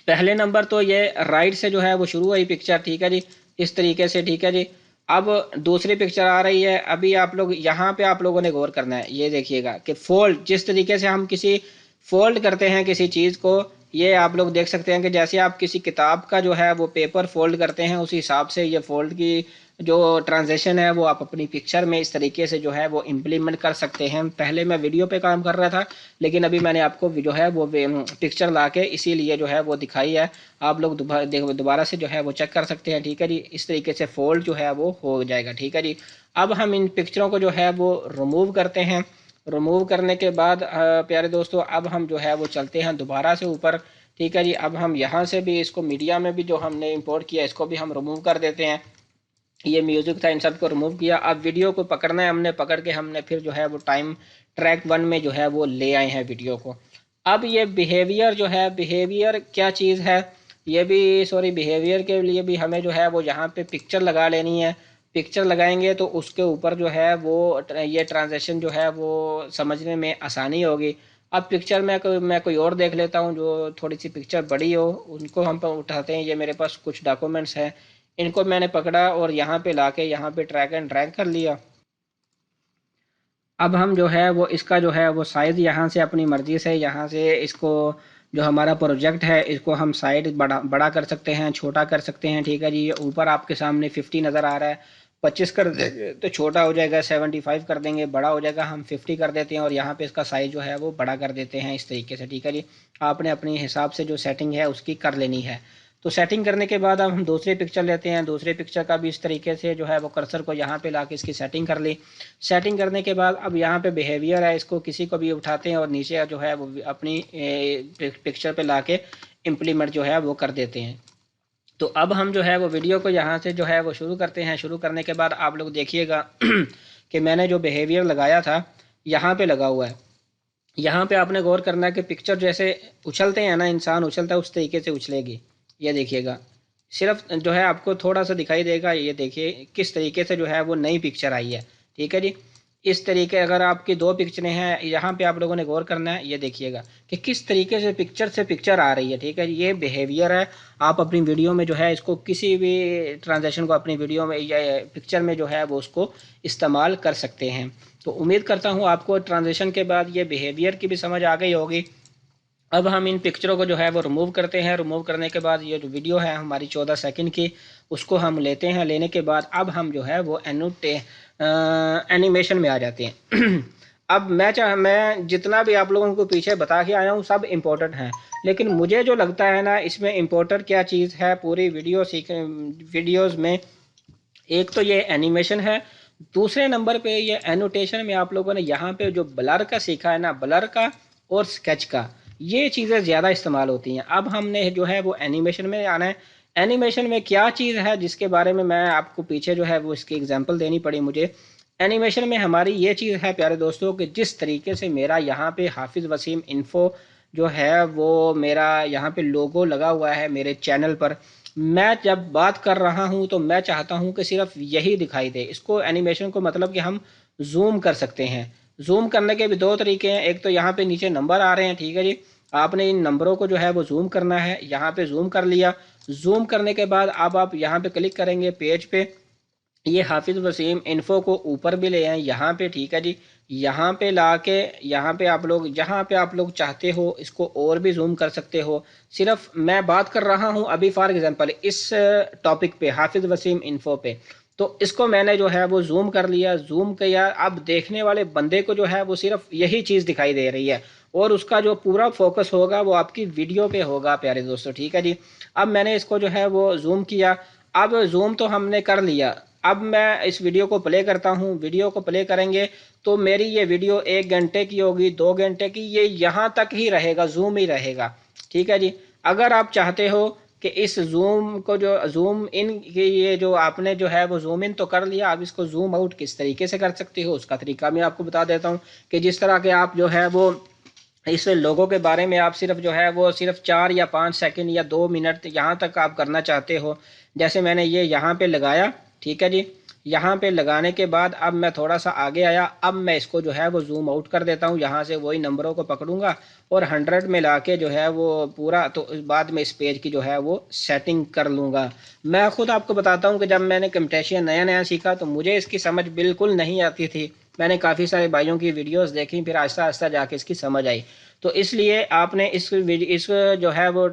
S1: पहले नंबर तो ये राइट से जो है वो शुरू हुई पिक्चर, ठीक है जी, इस तरीके से, ठीक है जी। अब दूसरी पिक्चर आ रही है। अभी आप लोग यहाँ पे आप लोगों ने गौर करना है, ये देखिएगा कि फोल्ड जिस तरीके से हम किसी फोल्ड करते हैं किसी चीज़ को, ये आप लोग देख सकते हैं कि जैसे आप किसी किताब का जो है वो पेपर फोल्ड करते हैं उसी हिसाब से ये फोल्ड की जो ट्रांजेक्शन है वो आप अपनी पिक्चर में इस तरीके से जो है वो इम्प्लीमेंट कर सकते हैं। पहले मैं वीडियो पे काम कर रहा था लेकिन अभी मैंने आपको जो है वो पिक्चर ला के इसीलिए जो है वो दिखाई है। आप लोग दोबारा से जो है वो चेक कर सकते हैं, ठीक है जी। इस तरीके से फोल्ड जो है वो हो जाएगा, ठीक है जी। अब हम इन पिक्चरों को जो है वो रिमूव करते हैं। रिमूव करने के बाद प्यारे दोस्तों अब हम जो है वो चलते हैं दोबारा से ऊपर, ठीक है जी। अब हम यहाँ से भी इसको मीडिया में भी जो हमने इंपोर्ट किया इसको भी हम रिमूव कर देते हैं। ये म्यूज़िक था, इन सब को रिमूव किया। अब वीडियो को पकड़ना है हमने, पकड़ के हमने फिर जो है वो टाइम ट्रैक 1 में जो है वो ले आए हैं वीडियो को। अब ये बिहेवियर जो है, बिहेवियर क्या चीज़ है, ये भी सॉरी बिहेवियर के लिए भी हमें जो है वो यहाँ पे पिक्चर लगा लेनी है। पिक्चर लगाएंगे तो उसके ऊपर जो है वो ये ट्रांजेक्शन जो है वो समझने में आसानी होगी। अब पिक्चर मैं कोई और देख लेता हूँ जो थोड़ी सी पिक्चर बड़ी हो, उनको हम उठाते हैं। ये मेरे पास कुछ डॉक्यूमेंट्स हैं, इनको मैंने पकड़ा और यहाँ पे लाके यहाँ पे ट्रैक एंड ड्रैग कर लिया। अब हम जो है वो इसका जो है वो साइज़ यहाँ से अपनी मर्ज़ी से यहाँ से इसको जो हमारा प्रोजेक्ट है इसको हम साइड बड़ा बड़ा कर सकते हैं, छोटा कर सकते हैं, ठीक है जी। ये ऊपर आपके सामने 50 नज़र आ रहा है, 25 कर देंगे तो छोटा हो जाएगा, 75 कर देंगे बड़ा हो जाएगा, हम 50 कर देते हैं और यहाँ पे इसका साइज़ जो है वो बड़ा कर देते हैं इस तरीके से, ठीक है जी। आपने अपने हिसाब से जो सेटिंग है उसकी कर लेनी है। तो सेटिंग करने के बाद अब हम दूसरी पिक्चर लेते हैं। दूसरी पिक्चर का भी इस तरीके से जो है वो कर्सर को यहाँ पे लाके इसकी सेटिंग कर ली। सेटिंग करने के बाद अब यहाँ पे बिहेवियर है, इसको किसी को भी उठाते हैं और नीचे जो है वो अपनी पिक्चर पे लाके इम्प्लीमेंट जो है वो कर देते हैं। तो अब हम जो है वो वीडियो को यहाँ से जो है वो शुरू करते हैं। शुरू करने के बाद आप लोग देखिएगा कि मैंने जो बिहेवियर लगाया था यहाँ पे लगा हुआ है। यहाँ पे आपने गौर करना है कि पिक्चर जैसे उछलते हैं ना, इंसान उछलता है उस तरीके से उछलेगी। ये देखिएगा, सिर्फ जो है आपको थोड़ा सा दिखाई देगा। ये देखिए किस तरीके से जो है वो नई पिक्चर आई है। ठीक है जी, इस तरीके अगर आपकी दो पिक्चरें हैं, यहाँ पे आप लोगों ने गौर करना है। ये देखिएगा कि किस तरीके से पिक्चर आ रही है। ठीक है, ये बिहेवियर है। आप अपनी वीडियो में जो है इसको किसी भी ट्रांजेक्शन को अपनी वीडियो में या पिक्चर में जो है वो उसको इस्तेमाल कर सकते हैं। तो उम्मीद करता हूँ आपको ट्रांजेक्शन के बाद ये बिहेवियर की भी समझ आ गई होगी। अब हम इन पिक्चरों को जो है वो रिमूव करते हैं। रिमूव करने के बाद ये जो वीडियो है हमारी 14 सेकंड की, उसको हम लेते हैं। लेने के बाद अब हम जो है वो एनिमेशन में आ जाते हैं। अब मैं जितना भी आप लोगों को पीछे बता के आया हूँ सब इम्पोर्टेंट हैं, लेकिन मुझे जो लगता है ना इसमें इम्पोर्टेंट क्या चीज़ है पूरी वीडियोज़ में, एक तो ये एनिमेशन है। दूसरे नंबर पे ये एनोटेशन में आप लोगों ने यहाँ पे जो ब्लर का सीखा है ना, ब्लर का और स्केच का, ये चीज़ें ज़्यादा इस्तेमाल होती हैं। अब हमने जो है वो एनिमेशन में आना है। एनिमेशन में क्या चीज़ है जिसके बारे में मैं आपको पीछे जो है वो इसकी एग्जांपल देनी पड़ी मुझे। एनिमेशन में हमारी ये चीज़ है प्यारे दोस्तों कि जिस तरीके से मेरा यहाँ पे हाफिज़ वसीम इन्फो जो है वो मेरा यहाँ पे लोगो लगा हुआ है मेरे चैनल पर, मैं जब बात कर रहा हूँ तो मैं चाहता हूँ कि सिर्फ यही दिखाई दे। इसको एनिमेशन को मतलब कि हम जूम कर सकते हैं। जूम करने के भी दो तरीके हैं। एक तो यहाँ पे नीचे नंबर आ रहे हैं, ठीक है जी, आपने इन नंबरों को जो है वो जूम करना है। यहाँ पे जूम कर लिया। जूम करने के बाद अब आप यहाँ पे क्लिक करेंगे पेज पे, ये हाफिज़ वसीम इन्फो को ऊपर भी ले आए यहाँ पे। ठीक है जी, यहाँ पे लाके यहाँ पे आप लोग जहाँ पे आप लोग चाहते हो इसको और भी जूम कर सकते हो। सिर्फ मैं बात कर रहा हूँ अभी फॉर एग्जांपल इस टॉपिक पे हाफिज़ वसीम इन्फो पे, तो इसको मैंने जो है वो जूम कर लिया। जूम किया, अब देखने वाले बंदे को जो है वो सिर्फ यही चीज़ दिखाई दे रही है और उसका जो पूरा फोकस होगा वो आपकी वीडियो पे होगा प्यारे दोस्तों। ठीक है जी, अब मैंने इसको जो है वो जूम किया। अब जूम तो हमने कर लिया। अब मैं इस वीडियो को प्ले करता हूँ। वीडियो को प्ले करेंगे तो मेरी ये वीडियो 1 घंटे की होगी, 2 घंटे की, ये यहाँ तक ही रहेगा, जूम ही रहेगा। ठीक है जी, अगर आप चाहते हो कि इस जूम को जो जूम इन की ये जो आपने जो है वो जूम इन तो कर लिया, अब इसको जूम आउट किस तरीके से कर सकते हो उसका तरीका मैं आपको बता देता हूँ। कि जिस तरह के आप जो है वो इस लोगों के बारे में आप सिर्फ जो है वो सिर्फ 4 या 5 सेकंड या 2 मिनट यहाँ तक आप करना चाहते हो। जैसे मैंने ये यहाँ पे लगाया, ठीक है जी, यहाँ पे लगाने के बाद अब मैं थोड़ा सा आगे आया। अब मैं इसको जो है वो जूम आउट कर देता हूँ। यहाँ से वही नंबरों को पकड़ूंगा और 100 में लाके जो है वो पूरा, तो बाद में इस पेज की जो है वो सेटिंग कर लूँगा। मैं खुद आपको बताता हूँ कि जब मैंने कैमटेशियन नया नया सीखा तो मुझे इसकी समझ बिल्कुल नहीं आती थी। मैंने काफ़ी सारे भाइयों की वीडियोस देखी, फिर आहिस्ता आहिस्ता जाके इसकी समझ आई। तो इसलिए आपने इस जो है वो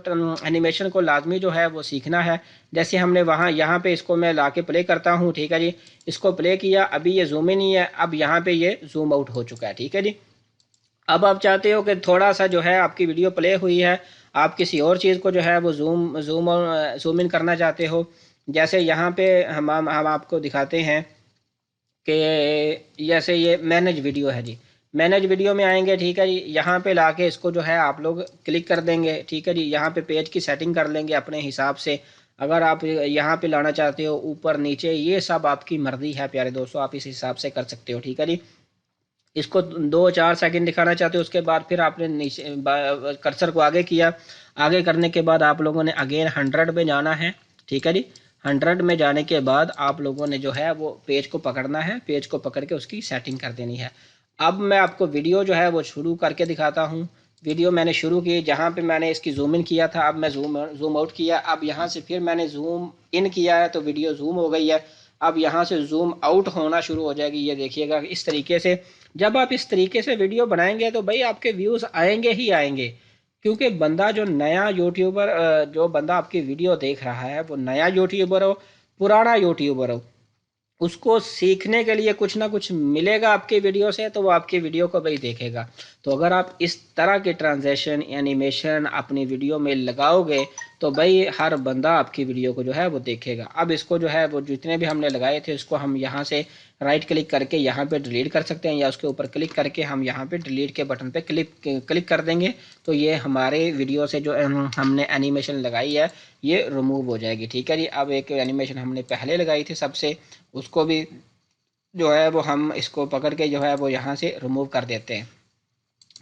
S1: एनिमेशन को लाजमी जो है वो सीखना है। जैसे हमने वहाँ यहाँ पे इसको मैं लाके प्ले करता हूँ। ठीक है जी, इसको प्ले किया, अभी ये जूम इन ही है, अब यहाँ पे ये जूम आउट हो चुका है। ठीक है जी, अब आप चाहते हो कि थोड़ा सा जो है आपकी वीडियो प्ले हुई है, आप किसी और चीज़ को जो है वो जूम इन करना चाहते हो। जैसे यहाँ पे हम आपको दिखाते हैं कि जैसे ये मैनेज वीडियो है जी, मैनेज वीडियो में आएंगे। ठीक है जी, यहाँ पे लाके इसको जो है आप लोग क्लिक कर देंगे। ठीक है जी, यहाँ पे पेज की सेटिंग कर लेंगे अपने हिसाब से। अगर आप यहाँ पे लाना चाहते हो ऊपर नीचे, ये सब आपकी मर्जी है प्यारे दोस्तों, आप इस हिसाब से कर सकते हो। ठीक है जी, इसको 2-4 सेकंड दिखाना चाहते हो, उसके बाद फिर आपने नीचे कर्सर को आगे किया। आगे करने के बाद आप लोगों ने अगेन 100 में जाना है। ठीक है जी, 100 में जाने के बाद आप लोगों ने जो है वो पेज को पकड़ना है, पेज को पकड़ के उसकी सेटिंग कर देनी है। अब मैं आपको वीडियो जो है वो शुरू करके दिखाता हूँ। वीडियो मैंने शुरू की, जहाँ पे मैंने इसकी जूम इन किया था, अब मैं जूम आउट किया। अब यहाँ से फिर मैंने जूम इन किया है तो वीडियो जूम हो गई है। अब यहाँ से जूम आउट होना शुरू हो जाएगी। ये देखिएगा इस तरीके से। जब आप इस तरीके से वीडियो बनाएंगे तो भाई आपके व्यूज़ आएंगे ही आएंगे, क्योंकि बंदा जो नया यूट्यूबर, जो बंदा आपकी वीडियो देख रहा है वो नया यूट्यूबर हो पुराना यूट्यूबर हो, उसको सीखने के लिए कुछ ना कुछ मिलेगा आपके वीडियो से, तो वो आपकी वीडियो को भाई देखेगा। तो अगर आप इस तरह के ट्रांजेक्शन एनिमेशन अपनी वीडियो में लगाओगे तो भाई हर बंदा आपकी वीडियो को जो है वो देखेगा। अब इसको जो है वो जितने भी हमने लगाए थे उसको हम यहाँ से राइट क्लिक करके यहाँ पे डिलीट कर सकते हैं, या उसके ऊपर क्लिक करके हम यहाँ पे डिलीट के बटन पे क्लिक कर देंगे तो ये हमारे वीडियो से जो हमने एनिमेशन लगाई है ये रिमूव हो जाएगी। ठीक है जी। अब एक एनिमेशन हमने पहले लगाई थी सबसे, उसको भी जो है वो हम इसको पकड़ के जो है वो यहाँ से रिमूव कर देते हैं।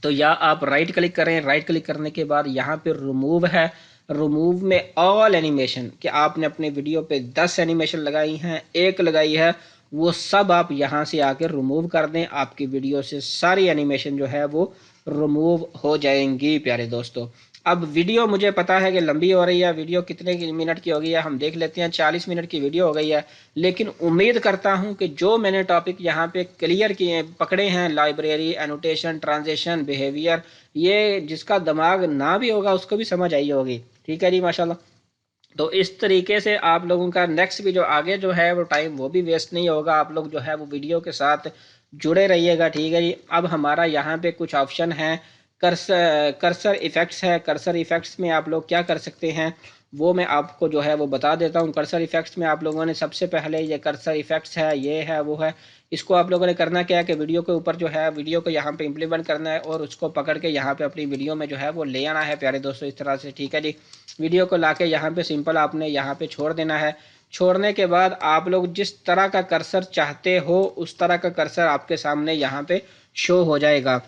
S1: तो या आप राइट क्लिक करें, राइट क्लिक करने के बाद यहाँ पे रिमूव है, रिमूव में ऑल एनिमेशन कि आपने अपने वीडियो पे 10 एनिमेशन लगाई हैं, एक लगाई है, वो सब आप यहाँ से आके रिमूव कर दें, आपकी वीडियो से सारी एनिमेशन जो है वो रिमूव हो जाएंगी प्यारे दोस्तों। अब वीडियो मुझे पता है कि लंबी हो रही है, वीडियो कितने मिनट की हो गई है हम देख लेते हैं, 40 मिनट की वीडियो हो गई है। लेकिन उम्मीद करता हूं कि जो मैंने टॉपिक यहाँ पे क्लियर किए पकड़े हैं, लाइब्रेरी, एनोटेशन, ट्रांजिशन, बिहेवियर, ये जिसका दिमाग ना भी होगा उसको भी समझ आई होगी। ठीक है जी, माशाल्लाह। तो इस तरीके से आप लोगों का नेक्स्ट भी जो आगे जो है वो टाइम वो भी वेस्ट नहीं होगा, आप लोग जो है वो वीडियो के साथ जुड़े रहिएगा। ठीक है जी। अब हमारा यहाँ पे कुछ ऑप्शन है, कर्सर इफेक्ट्स है। कर्सर इफेक्ट्स में आप लोग क्या कर सकते हैं वो मैं आपको जो है वो बता देता हूँ। कर्सर इफेक्ट्स में आप लोगों ने सबसे पहले ये कर्सर इफेक्ट्स है, ये है, वो है, इसको आप लोगों ने करना क्या है कि वीडियो के ऊपर जो है वीडियो को यहाँ पे इम्प्लीमेंट करना है और उसको पकड़ के यहाँ पे अपनी वीडियो में जो है वो ले आना है प्यारे दोस्तों, इस तरह से। ठीक है जी। वीडियो को लाके यहाँ पे सिंपल आपने यहाँ पे छोड़ देना है। छोड़ने के बाद आप लोग जिस तरह का कर्सर चाहते हो उस तरह का कर्सर आपके सामने यहाँ पे शो हो जाएगा।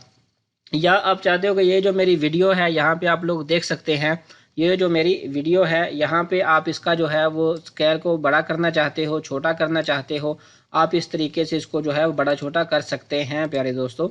S1: या आप चाहते हो कि ये जो मेरी वीडियो है यहाँ पे आप लोग देख सकते हैं, ये जो मेरी वीडियो है यहाँ पे आप इसका जो है वो स्केल को बड़ा करना चाहते हो, छोटा करना चाहते हो, आप इस तरीके से इसको जो है वो बड़ा छोटा कर सकते हैं प्यारे दोस्तों।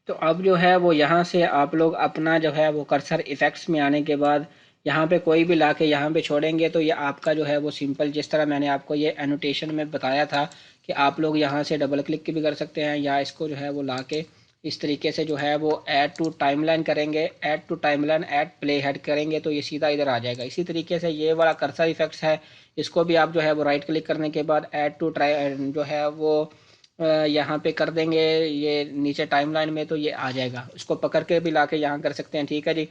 S1: तो अब जो है वो यहाँ से आप लोग अपना जो है वो कर्सर इफेक्ट्स में आने के बाद यहाँ पे कोई भी ला के यहाँ पे छोड़ेंगे तो ये आपका जो है वो सिंपल, जिस तरह मैंने आपको ये एनोटेशन में बताया था कि आप लोग यहाँ से डबल क्लिक भी कर सकते हैं, या इसको जो है वो ला के इस तरीके से जो है वो ऐड टू टाइमलाइन करेंगे, add to timeline, add playhead करेंगे तो ये सीधा इधर आ जाएगा। इसी तरीके से ये वाला कर्सर इफेक्ट्स है, इसको भी आप जो है वो राइट क्लिक करने के बाद ऐड टू जो है वो यहाँ पे कर देंगे, ये नीचे टाइमलाइन में तो ये आ जाएगा। इसको पकड़ के भी ला के यहाँ कर सकते हैं। ठीक है जी।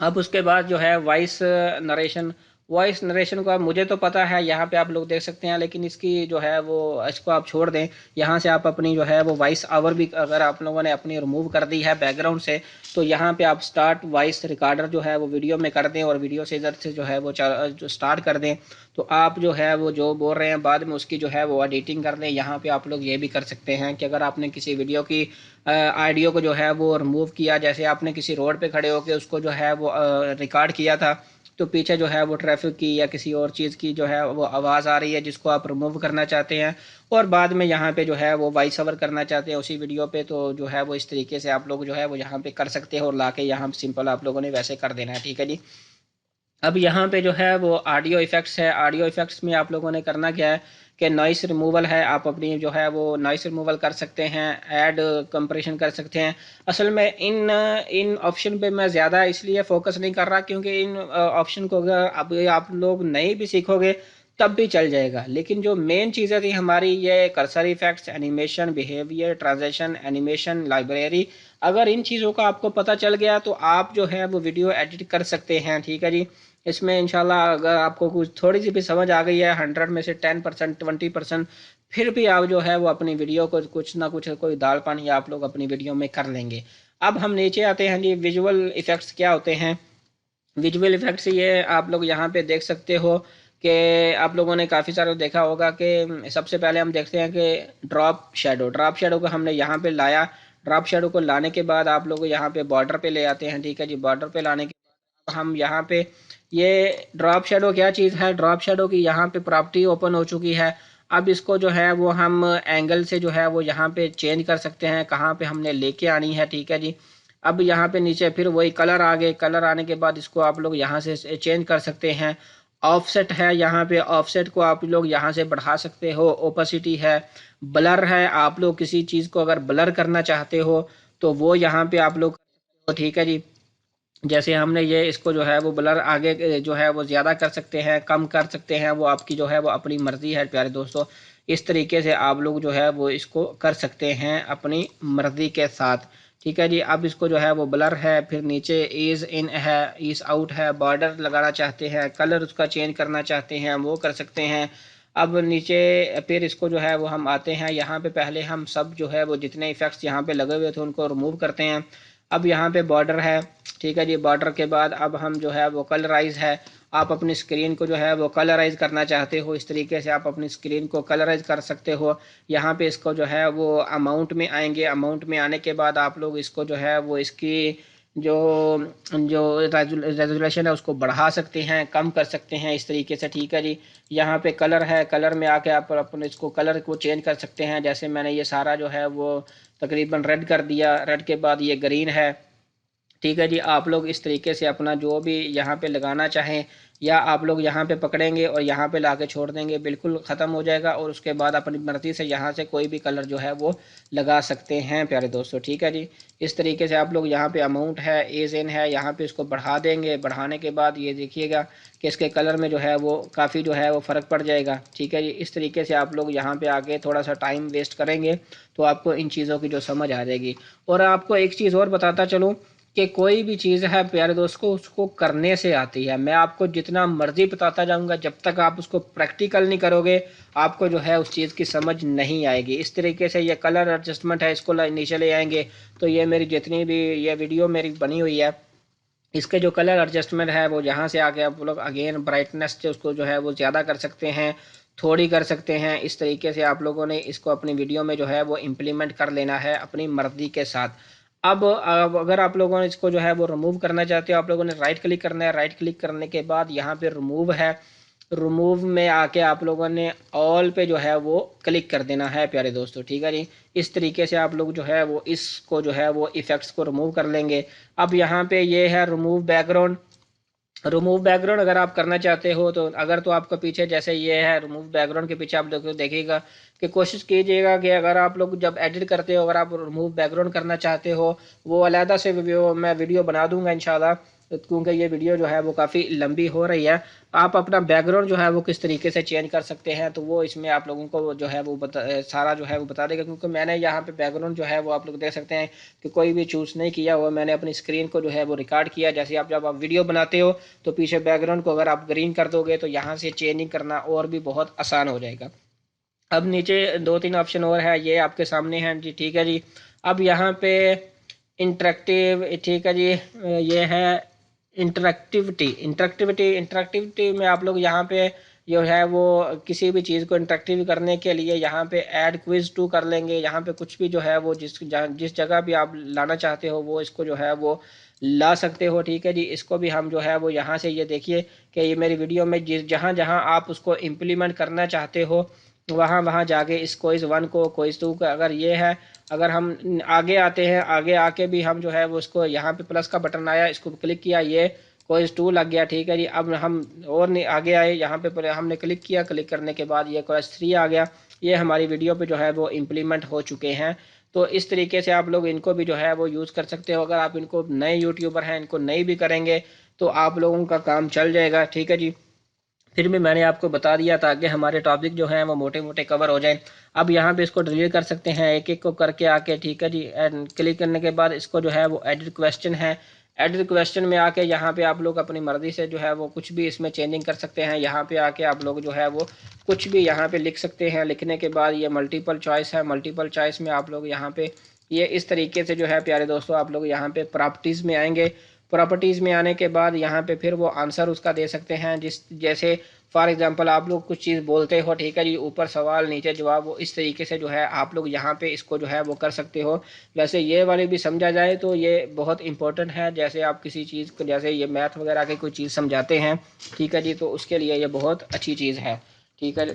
S1: अब उसके बाद जो है वॉइस नरेशन, वॉइस नरेशन को अब मुझे तो पता है यहाँ पे आप लोग देख सकते हैं, लेकिन इसकी जो है वो इसको आप छोड़ दें। यहाँ से आप अपनी जो है वो वॉइस आवर भी अगर आप लोगों ने अपनी रिमूव कर दी है बैकग्राउंड से तो यहाँ पे आप स्टार्ट वॉइस रिकॉर्डर जो है वो वीडियो में कर दें और वीडियो से इधर से जो है वो जो स्टार्ट कर दें तो आप जो है वो जो बोल रहे हैं बाद में उसकी जो है वो एडिटिंग कर दें। यहाँ पे आप लोग ये भी कर सकते हैं कि अगर आपने किसी वीडियो की ऑडियो को जो है वो रिमूव किया, जैसे आपने किसी रोड पे खड़े होकर उसको जो है वो रिकॉर्ड किया था तो पीछे जो है वो ट्रैफिक की या किसी और चीज़ की जो है वो आवाज़ आ रही है जिसको आप रिमूव करना चाहते हैं और बाद में यहाँ पे जो है वो वॉइस ओवर करना चाहते हैं उसी वीडियो पे, तो जो है वो इस तरीके से आप लोग जो है वो यहाँ पे कर सकते हैं और लाके यहाँ सिंपल आप लोगों ने वैसे कर देना है। ठीक है जी। अब यहाँ पे जो है वो ऑडियो इफेक्ट्स है। ऑडियो इफेक्ट्स में आप लोगों ने करना क्या है कि नॉइस रिमूवल है, आप अपनी जो है वो नॉइस रिमूवल कर सकते हैं, ऐड कंप्रेशन कर सकते हैं। असल में इन इन ऑप्शन पे मैं ज़्यादा इसलिए फोकस नहीं कर रहा क्योंकि इन ऑप्शन को अगर अब आप लोग नहीं भी सीखोगे तब भी चल जाएगा, लेकिन जो मेन चीज़ें थी हमारी ये cursor effects, animation, behaviour, transaction, animation, library, अगर इन चीज़ों का आपको पता चल गया तो आप जो है वो वीडियो एडिट कर सकते हैं। ठीक है जी। इसमें इंशाल्लाह अगर आपको कुछ थोड़ी सी भी समझ आ गई है 100 में से 10%, 20%, फिर भी आप जो है वो अपनी वीडियो को कुछ ना कुछ कोई दाल पानी आप लोग अपनी वीडियो में कर लेंगे। अब हम नीचे आते हैं जी, विजुअल इफेक्ट्स क्या होते हैं। विजुअल इफेक्ट्स ये आप लोग यहाँ पे देख सकते हो कि आप लोगों ने काफ़ी सारे देखा होगा कि सबसे पहले हम देखते हैं कि ड्रॉप शेडो, ड्रॉप शेडो को हमने यहाँ पे लाया। ड्रॉप शेडो को लाने के बाद आप लोग यहाँ पे बॉर्डर पे ले आते हैं। ठीक है जी। बॉर्डर पे लाने के बाद हम यहाँ पे ये ड्रॉप शेडो क्या चीज़ है, ड्रॉप शेडो की यहाँ पे प्रॉपर्टी ओपन हो चुकी है। अब इसको जो है वो हम एंगल से जो है वो यहाँ पे चेंज कर सकते हैं, कहाँ पे हमने लेके आनी है। ठीक है जी। अब यहाँ पे नीचे फिर वही कलर आ गए, कलर आने के बाद इसको आप लोग यहाँ से चेंज कर सकते हैं। ऑफसेट है, यहाँ पे ऑफसेट को आप लोग यहाँ से बढ़ा सकते हो। ओपेसिटी है, ब्लर है, आप लोग किसी चीज़ को अगर ब्लर करना चाहते हो तो वो यहाँ पे आप लोग, ठीक है जी। जैसे हमने ये इसको जो है वो ब्लर आगे जो है वो ज़्यादा कर सकते हैं, कम कर सकते हैं, वो आपकी जो है वो अपनी मर्ज़ी है प्यारे दोस्तों। इस तरीके से आप लोग जो है वो इसको कर सकते हैं अपनी मर्ज़ी के साथ। ठीक है जी। अब इसको जो है वो ब्लर है, फिर नीचे ईज इन है, ईज आउट है, बॉर्डर लगाना चाहते हैं, कलर उसका चेंज करना चाहते हैं वो कर सकते हैं। अब नीचे फिर इसको जो है वो हम आते हैं यहाँ पे, पहले हम सब जो है वो जितने इफेक्ट्स यहाँ पे लगे हुए थे उनको रिमूव करते हैं। अब यहाँ पे बॉर्डर है, ठीक है जी। बॉर्डर के बाद अब हम जो है वो कलराइज है, आप अपनी स्क्रीन को जो है वो कलराइज करना चाहते हो, इस तरीके से आप अपनी स्क्रीन को कलराइज कर सकते हो। यहाँ पे इसको जो है वो अमाउंट में आएंगे, अमाउंट में आने के बाद आप लोग इसको जो है वो इसकी जो जो रेजोल्यूशन है उसको बढ़ा सकते हैं, कम कर सकते हैं इस तरीके से, ठीक है जी। यहाँ पे कलर है, कलर में आके आप अपने इसको कलर को चेंज कर सकते हैं। जैसे मैंने ये सारा जो है वो तकरीबन रेड कर दिया, रेड के बाद ये ग्रीन है, ठीक है जी। आप लोग इस तरीके से अपना जो भी यहाँ पे लगाना चाहें, या आप लोग यहाँ पे पकड़ेंगे और यहाँ पे लाके छोड़ देंगे, बिल्कुल ख़त्म हो जाएगा। और उसके बाद अपनी मर्ज़ी से यहाँ से कोई भी कलर जो है वो लगा सकते हैं प्यारे दोस्तों, ठीक है जी। इस तरीके से आप लोग यहाँ पे अमाउंट है, एज इन है, यहाँ पे इसको बढ़ा देंगे। बढ़ाने के बाद ये देखिएगा कि इसके कलर में जो है वो काफ़ी जो है वो फ़र्क पड़ जाएगा, ठीक है जी। इस तरीके से आप लोग यहाँ पे आके थोड़ा सा टाइम वेस्ट करेंगे तो आपको इन चीज़ों की जो समझ आ जाएगी। और आपको एक चीज़ और बताता चलूँ कि कोई भी चीज़ है प्यारे दोस्त को उसको करने से आती है। मैं आपको जितना मर्जी बताता जाऊंगा, जब तक आप उसको प्रैक्टिकल नहीं करोगे आपको जो है उस चीज़ की समझ नहीं आएगी। इस तरीके से ये कलर एडजस्टमेंट है, इसको नीचे ले आएंगे तो ये मेरी जितनी भी ये वीडियो मेरी बनी हुई है, इसके जो कलर एडजस्टमेंट है वो यहाँ से आके आप लोग अगेन ब्राइटनेस से उसको जो है वो ज़्यादा कर सकते हैं, थोड़ी कर सकते हैं। इस तरीके से आप लोगों ने इसको अपनी वीडियो में जो है वो इम्प्लीमेंट कर लेना है अपनी मर्जी के साथ। अब अगर आप लोगों ने इसको जो है वो रिमूव करना चाहते हो, आप लोगों ने राइट क्लिक करना है। राइट क्लिक करने के बाद यहाँ पे रिमूव है, रिमूव में आके आप लोगों ने ऑल पे जो है वो क्लिक कर देना है प्यारे दोस्तों, ठीक है जी। इस तरीके से आप लोग जो है वो इसको जो है वो इफ़ेक्ट्स को रिमूव कर लेंगे। अब यहाँ पे ये है रिमूव बैकग्राउंड। रिमूव बैकग्राउंड अगर आप करना चाहते हो तो अगर तो आपका पीछे जैसे ये है रिमूव बैकग्राउंड के पीछे आप देखिएगा कि कोशिश कीजिएगा कि अगर आप लोग जब एडिट करते हो, अगर आप रिमूव बैकग्राउंड करना चाहते हो, वो अलहदा से मैं वीडियो बना दूंगा इंशाल्लाह, क्योंकि ये वीडियो जो है वो काफ़ी लंबी हो रही है। आप अपना बैकग्राउंड जो है वो किस तरीके से चेंज कर सकते हैं तो वो इसमें आप लोगों को जो है वो सारा जो है वो बता देगा। क्योंकि मैंने यहाँ पे बैकग्राउंड जो है वो आप लोग देख सकते हैं कि कोई भी चूज़ नहीं किया हुआ, मैंने अपनी स्क्रीन को जो है वो रिकॉर्ड किया। जैसे आप जब आप वीडियो बनाते हो तो पीछे बैकग्राउंड को अगर आप ग्रीन कर दोगे तो यहाँ से चेंजिंग करना और भी बहुत आसान हो जाएगा। अब नीचे दो तीन ऑप्शन और है, ये आपके सामने हैं जी, ठीक है जी। अब यहाँ पे इंटरेक्टिव, ठीक है जी, ये है इंटरेक्टिविटी में आप लोग यहाँ पे जो है वो किसी भी चीज़ को इंटरेक्टिव करने के लिए यहाँ पे ऐड क्विज टू कर लेंगे। यहाँ पे कुछ भी जो है वो जिस जगह भी आप लाना चाहते हो वो इसको जो है वो ला सकते हो, ठीक है जी। इसको भी हम जो है वो यहाँ से ये देखिए कि ये मेरी वीडियो में जहाँ जहाँ आप उसको इम्प्लीमेंट करना चाहते हो वहाँ वहाँ जाके इस क्विज 1 को, क्विज 2 का अगर ये है, अगर हम आगे आते हैं, आगे आके भी हम जो है वो उसको यहाँ पे प्लस का बटन आया, इसको क्लिक किया, ये क्विज 2 लग गया, ठीक है जी। अब हम और नहीं आगे आए, यहाँ पे हमने क्लिक किया, क्लिक करने के बाद ये क्विज 3 आ गया। ये हमारी वीडियो पे जो है वो इम्प्लीमेंट हो चुके हैं। तो इस तरीके से आप लोग इनको भी जो है वो यूज़ कर सकते हो। अगर आप इनको नए यूट्यूबर हैं, इनको नहीं भी करेंगे तो आप लोगों का काम चल जाएगा, ठीक है जी। फिर भी मैंने आपको बता दिया ताकि हमारे टॉपिक जो हैं वो मोटे मोटे कवर हो जाएं। अब यहाँ पे इसको डिलीट कर सकते हैं एक एक को करके आके, ठीक है जी। क्लिक करने के बाद इसको जो है वो एडिट क्वेश्चन है, एडिट क्वेश्चन में आके यहाँ पे आप लोग अपनी मर्जी से जो है वो कुछ भी इसमें चेंजिंग कर सकते हैं। यहाँ पे आके आप लोग जो है वो कुछ भी यहाँ पे लिख सकते हैं। लिखने के बाद ये मल्टीपल चॉइस है, मल्टीपल चॉइस में आप लोग यहाँ पे ये इस तरीके से जो है प्यारे दोस्तों आप लोग यहाँ पे प्रॉपर्टीज़ में आएंगे। प्रॉपर्टीज़ में आने के बाद यहाँ पे फिर वो आंसर उसका दे सकते हैं, जिस जैसे फॉर एग्जांपल आप लोग कुछ चीज़ बोलते हो, ठीक है जी, ऊपर सवाल नीचे जवाब, वो इस तरीके से जो है आप लोग यहाँ पे इसको जो है वो कर सकते हो। वैसे ये वाली भी समझा जाए तो ये बहुत इंपॉर्टेंट है। जैसे आप किसी चीज़ को, जैसे ये मैथ वगैरह की कोई चीज़ समझाते हैं, ठीक है जी, तो उसके लिए ये बहुत अच्छी चीज़ है, ठीक है।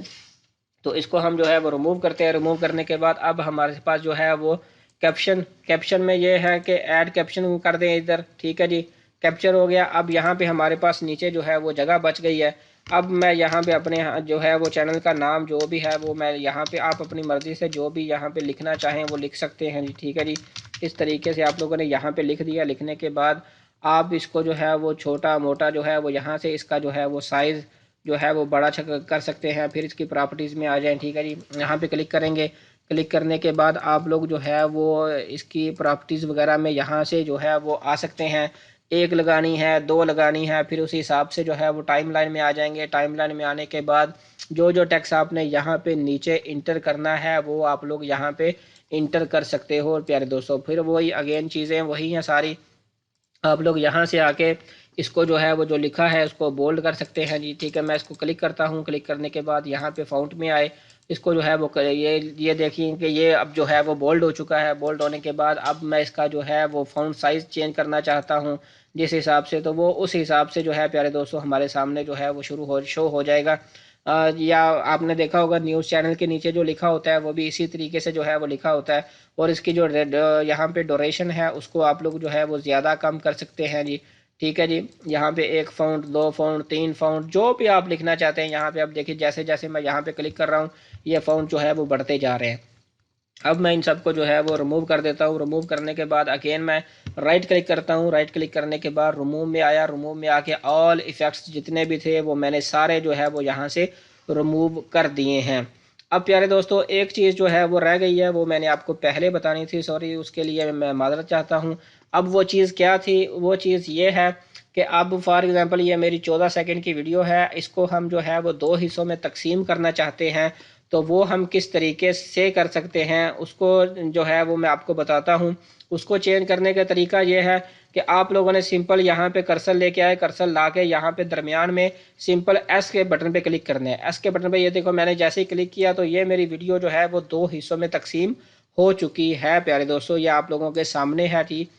S1: तो इसको हम जो है वो रिमूव करते हैं। रिमूव करने के बाद अब हमारे पास जो है वो कैप्शन, कैप्शन में ये है कि ऐड कैप्शन कर दें इधर, ठीक है जी। कैप्चर हो गया। अब यहाँ पे हमारे पास नीचे जो है वो जगह बच गई है। अब मैं यहाँ पे अपने जो है वो चैनल का नाम जो भी है वो मैं यहाँ पे, आप अपनी मर्ज़ी से जो भी यहाँ पे लिखना चाहें वो लिख सकते हैं जी, ठीक है जी। इस तरीके से आप लोगों ने यहाँ पे लिख दिया। लिखने के बाद आप इसको जो है वो छोटा मोटा जो है वो यहाँ से इसका जो है वो साइज़ जो है वो बड़ा कर सकते हैं। फिर इसकी प्रॉपर्टीज़ में आ जाएं, ठीक है जी। यहाँ पे क्लिक करेंगे। क्लिक करने के बाद आप लोग जो है वो इसकी प्रॉपर्टीज़ वगैरह में यहाँ से जो है वो आ सकते हैं। एक लगानी है, दो लगानी है, फिर उसी हिसाब से जो है वो टाइमलाइन में आ जाएंगे। टाइमलाइन में आने के बाद जो जो टेक्स्ट आपने यहाँ पे नीचे इंटर करना है वो आप लोग यहाँ पे इंटर कर सकते हो। और प्यारे दोस्तों फिर वही अगेन चीज़ें वही हैं सारी। आप लोग यहाँ से आके इसको जो है वो जो लिखा है उसको बोल्ड कर सकते हैं जी। ठीक है, मैं इसको क्लिक करता हूँ। क्लिक करने के बाद यहाँ पे फाउंट में आए, इसको जो है वो ये देखिए कि ये अब जो है वो बोल्ड हो चुका है। बोल्ड होने के बाद अब मैं इसका जो है वो फाउंट साइज़ चेंज करना चाहता हूँ जिस हिसाब से, तो वो उस हिसाब से जो है प्यारे दोस्तों हमारे सामने जो है वो शो हो जाएगा। या आपने देखा होगा न्यूज़ चैनल के नीचे जो लिखा होता है वो भी इसी तरीके से जो है वो लिखा होता है। और इसकी जो यहाँ पे ड्यूरेशन है उसको आप लोग जो है वो ज़्यादा कम कर सकते हैं जी। ठीक है जी, यहाँ पे 1 फाउंट, 2 फाउंट, 3 फाउंट, जो भी आप लिखना चाहते हैं यहाँ पे आप देखिए। जैसे जैसे मैं यहाँ पे क्लिक कर रहा हूँ ये फाउंट जो है वो बढ़ते जा रहे हैं। अब मैं इन सबको जो है वो रिमूव कर देता हूँ। रिमूव करने के बाद अगेन मैं राइट क्लिक करता हूँ। राइट क्लिक करने के बाद रिमूव में आया। रिमूव में आके ऑल इफ़ेक्ट्स जितने भी थे वो मैंने सारे जो है वो यहाँ से रिमूव कर दिए हैं। अब प्यारे दोस्तों एक चीज़ जो है वो रह गई है, वो मैंने आपको पहले बतानी थी, सॉरी उसके लिए मैं माज़रत चाहता हूँ। अब वो चीज़ क्या थी? वो चीज़ ये है कि अब फॉर एग्ज़ाम्पल ये मेरी 14 सेकंड की वीडियो है, इसको हम जो है वो 2 हिस्सों में तकसीम करना चाहते हैं। तो वो हम किस तरीके से कर सकते हैं उसको जो है वो मैं आपको बताता हूँ। उसको चेंज करने का तरीका ये है कि आप लोगों ने सिंपल यहाँ पे कर्सर लेके आए, कर्सर ला के यहाँ पे दरमियान में सिंपल एस के बटन पे क्लिक करना है। एस के बटन पे ये देखो मैंने जैसे ही क्लिक किया तो ये मेरी वीडियो जो है वो 2 हिस्सों में तकसीम हो चुकी है। प्यारे दोस्तों ये आप लोगों के सामने है ठीक।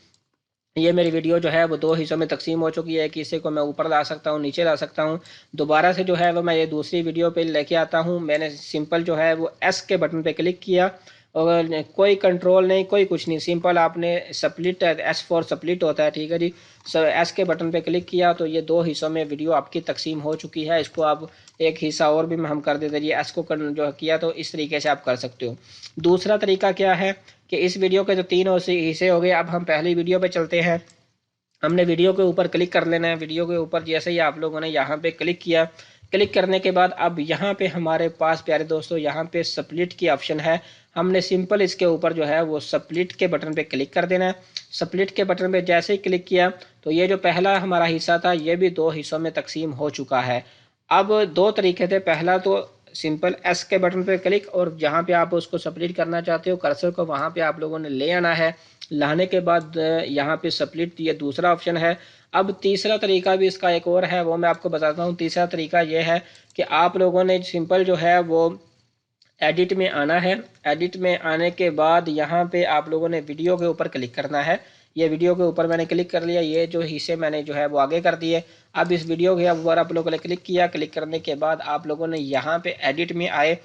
S1: ये मेरी वीडियो जो है वो 2 हिस्सों में तकसीम हो चुकी है कि इसे को मैं ऊपर ला सकता हूँ, नीचे ला सकता हूँ। दोबारा से जो है वो मैं ये दूसरी वीडियो पे लेके आता हूँ। मैंने सिंपल जो है वो एस के बटन पे क्लिक किया और कोई कंट्रोल नहीं, कोई कुछ नहीं, सिंपल आपने स्प्लिट, एस फॉर स्प्लिट होता है। ठीक है जी, एस के बटन पे क्लिक किया तो ये 2 हिस्सों में वीडियो आपकी तकसीम हो चुकी है। इसको आप एक हिस्सा और भी हम कर देते हैं। एस को जो किया तो इस तरीके से आप कर सकते हो। दूसरा तरीका क्या है कि इस वीडियो के जो 3 हिस्से हो गए, अब हम पहली वीडियो पे चलते हैं। हमने वीडियो के ऊपर क्लिक कर लेना है। वीडियो के ऊपर जैसे ही आप लोगों ने यहाँ पे क्लिक किया, क्लिक करने के बाद अब यहाँ पे हमारे पास प्यारे दोस्तों यहाँ पे स्प्लिट की ऑप्शन है। हमने सिंपल इसके ऊपर जो है वो स्प्लिट के बटन पे क्लिक कर देना है। स्प्लिट के बटन पे जैसे ही क्लिक किया तो ये जो पहला हमारा हिस्सा था ये भी 2 हिस्सों में तकसीम हो चुका है। अब 2 तरीके थे, पहला तो सिंपल एस के बटन पे क्लिक और जहाँ पे आप उसको स्प्लिट करना चाहते हो कर्सर को वहाँ पे आप लोगों ने ले आना है। लाने के बाद यहाँ पे स्प्लिट ये दूसरा ऑप्शन है। अब तीसरा तरीका भी इसका एक और है वो मैं आपको बताता हूँ। तीसरा तरीका ये है कि आप लोगों ने सिंपल जो है वो एडिट में आना है। एडिट में आने के बाद यहाँ पे आप लोगों ने वीडियो के ऊपर क्लिक करना है। ये वीडियो के ऊपर मैंने क्लिक कर लिया, ये जो हिस्से मैंने जो है वो आगे कर दिए। अब इस वीडियो के ऊपर आप लोगों ने क्लिक किया। क्लिक करने के बाद आप लोगों ने यहाँ पे एडिट में आए।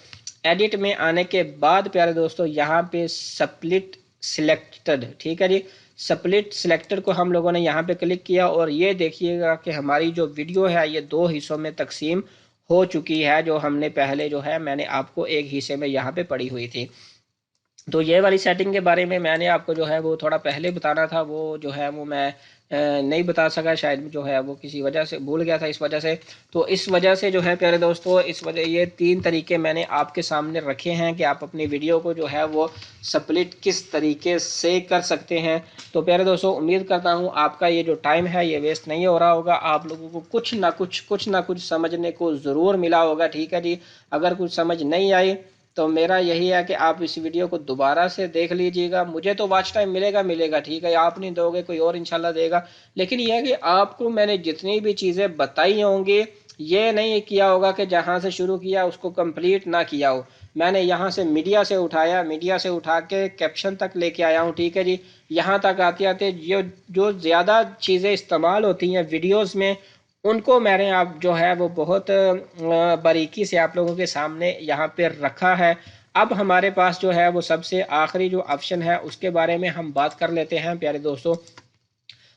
S1: एडिट में आने के बाद प्यारे दोस्तों यहाँ पे स्प्लिट सिलेक्टेड, ठीक है जी, स्प्लिट सिलेक्टेड को हम लोगों ने यहाँ पे क्लिक किया और ये देखिएगा कि हमारी जो वीडियो है ये 2 हिस्सों में तकसीम हो चुकी है। जो हमने पहले जो है मैंने आपको एक हिस्से में यहाँ पे पड़ी हुई थी। तो ये वाली सेटिंग के बारे में मैंने आपको जो है वो थोड़ा पहले बताना था, वो जो है वो मैं नहीं बता सका, शायद जो है वो किसी वजह से भूल गया था इस वजह से। तो इस वजह से जो है प्यारे दोस्तों इस वजह ये 3 तरीके मैंने आपके सामने रखे हैं कि आप अपनी वीडियो को जो है वो स्प्लिट किस तरीके से कर सकते हैं। तो प्यारे दोस्तों उम्मीद करता हूँ आपका ये जो टाइम है ये वेस्ट नहीं हो रहा होगा। आप लोगों को कुछ ना कुछ समझने को ज़रूर मिला होगा। ठीक है जी, अगर कुछ समझ नहीं आई तो मेरा यही है कि आप इस वीडियो को दोबारा से देख लीजिएगा। मुझे तो वॉच टाइम मिलेगा ठीक है, आप नहीं दोगे कोई और इंशाल्लाह देगा। लेकिन यह है कि आपको मैंने जितनी भी चीज़ें बताई होंगी ये नहीं किया होगा कि जहाँ से शुरू किया उसको कंप्लीट ना किया हो। मैंने यहाँ से मीडिया से उठाया, मीडिया से उठा के कैप्शन तक लेके आया हूँ। ठीक है जी, यहाँ तक आते आते जो ज़्यादा चीज़ें इस्तेमाल होती हैं वीडियोज़ में उनको मैंने आप जो है वो बहुत बारीकी से आप लोगों के सामने यहाँ पे रखा है। अब हमारे पास जो है वो सबसे आखिरी जो ऑप्शन है उसके बारे में हम बात कर लेते हैं प्यारे दोस्तों।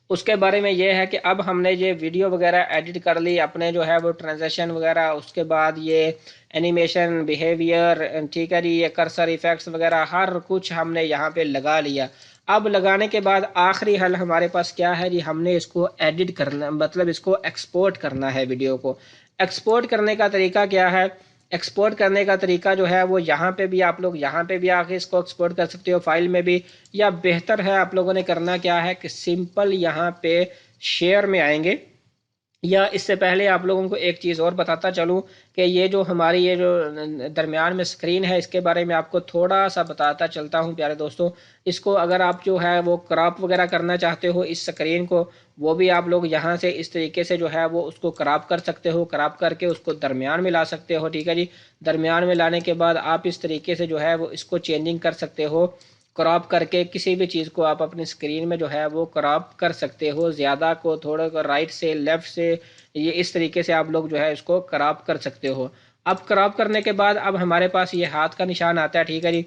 S1: उसके बारे में ये है कि अब हमने ये वीडियो वगैरह एडिट कर ली, अपने जो है वो ट्रांजेक्शन वगैरह, उसके बाद ये एनिमेशन बिहेवियर, ठीक है जी, ये कर्सर इफेक्ट्स वगैरह हर कुछ हमने यहाँ पे लगा लिया। अब लगाने के बाद आखिरी हल हमारे पास क्या है जी, हमने इसको एडिट करना, मतलब इसको एक्सपोर्ट करना है वीडियो को। एक्सपोर्ट करने का तरीका क्या है? एक्सपोर्ट करने का तरीका जो है वो यहाँ पे भी आप लोग यहाँ पे भी आके इसको एक्सपोर्ट कर सकते हो फाइल में भी, या बेहतर है आप लोगों ने करना क्या है कि सिंपल यहाँ पे शेयर में आएंगे। या इससे पहले आप लोगों को एक चीज़ और बताता चलूँ कि ये जो हमारी ये जो दरमियान में स्क्रीन है, इसके बारे में आपको थोड़ा सा बताता चलता हूँ प्यारे दोस्तों। इसको अगर आप जो है वो क्रॉप वगैरह करना चाहते हो इस स्क्रीन को, वो भी आप लोग यहाँ से इस तरीके से जो है वो उसको क्रॉप कर सकते हो। क्रॉप करके उसको दरमियान में ला सकते हो, ठीक है जी। दरमियान में लाने के बाद आप इस तरीके से जो है वो इसको चेंजिंग कर सकते हो। क्रॉप करके किसी भी चीज़ को आप अपनी स्क्रीन में जो है वो क्रॉप कर सकते हो, ज़्यादा को थोड़ा को राइट से लेफ़्ट से, ये इस तरीके से आप लोग जो है इसको क्रॉप कर सकते हो। अब क्रॉप करने के बाद अब हमारे पास ये हाथ का निशान आता है, ठीक है जी।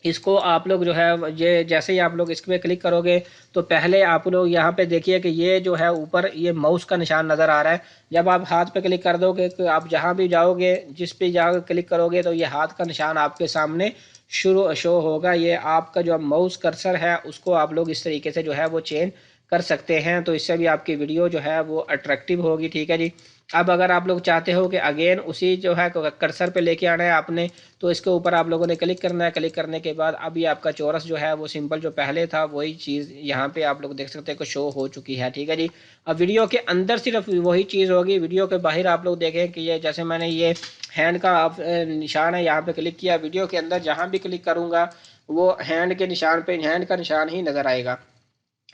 S1: इसको आप लोग जो है ये जैसे ही आप लोग इस पर क्लिक करोगे तो पहले आप लोग यहाँ पे देखिए कि ये जो है ऊपर ये माउस का निशान नज़र आ रहा है। जब आप हाथ पे क्लिक कर दोगे तो आप जहाँ भी जाओगे, जिस पे जाकर क्लिक करोगे तो ये हाथ का निशान आपके सामने शुरू शो होगा। ये आपका जो माउस कर्सर है उसको आप लोग इस तरीके से जो है वो चेंज कर सकते हैं, तो इससे भी आपकी वीडियो जो है वो अट्रैक्टिव होगी, ठीक है जी। अब अगर आप लोग चाहते हो कि अगेन उसी जो है कर्सर पे लेके आना है आपने, तो इसके ऊपर आप लोगों ने क्लिक करना है। क्लिक करने के बाद अब ये आपका चौरस जो है वो सिंपल जो पहले था वही चीज़ यहाँ पे आप लोग देख सकते हैं कि शो हो चुकी है, ठीक है जी। अब वीडियो के अंदर सिर्फ वही चीज़ होगी, वीडियो के बाहर आप लोग देखें कि ये जैसे मैंने ये हैंड का निशान है यहाँ पे क्लिक किया, वीडियो के अंदर जहाँ भी क्लिक करूँगा वो हैंड के निशान पे हैंड का निशान ही नज़र आएगा।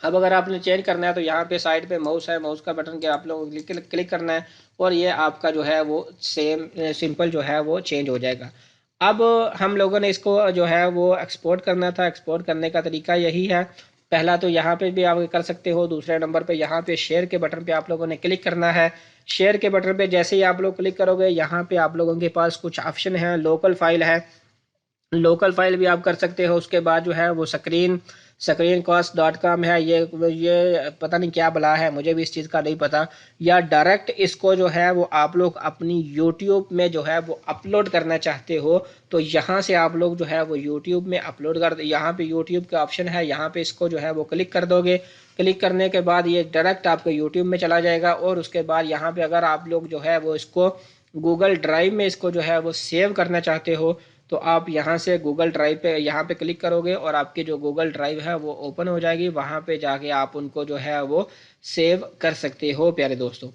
S1: अब अगर आपने चेंज करना है तो यहाँ पे साइड पे माउस है, माउस का बटन के आप लोग क्लिक करना है और ये आपका जो है वो सेम सिंपल जो है वो चेंज हो जाएगा। अब हम लोगों ने इसको जो है वो एक्सपोर्ट करना था। एक्सपोर्ट करने का तरीका यही है, पहला तो यहाँ पे भी आप कर सकते हो, दूसरे नंबर पे यहाँ पे शेयर के बटन पे आप लोगों ने क्लिक करना है। शेयर के बटन पे जैसे ही आप लोग क्लिक करोगे यहाँ पे आप लोगों के पास कुछ ऑप्शन है। लोकल फाइल है, लोकल फाइल भी आप कर सकते हो। उसके बाद जो है वो screencast.com है, ये पता नहीं क्या बला है, मुझे भी इस चीज़ का नहीं पता। या डायरेक्ट इसको जो है वो आप लोग अपनी यूट्यूब में जो है वो अपलोड करना चाहते हो तो यहाँ से आप लोग जो है वो यूट्यूब में अपलोड कर, यहाँ पे यूट्यूब का ऑप्शन है, यहाँ पे इसको जो है वो क्लिक कर दोगे। क्लिक करने के बाद ये डायरेक्ट आपके यूट्यूब में चला जाएगा। और उसके बाद यहाँ पे अगर आप लोग जो है वो इसको गूगल ड्राइव में इसको जो है वो सेव करना चाहते हो तो आप यहाँ से गूगल ड्राइव पे यहाँ पे क्लिक करोगे और आपकी जो गूगल ड्राइव है वो ओपन हो जाएगी। वहाँ पे जाके आप उनको जो है वो सेव कर सकते हो प्यारे दोस्तों।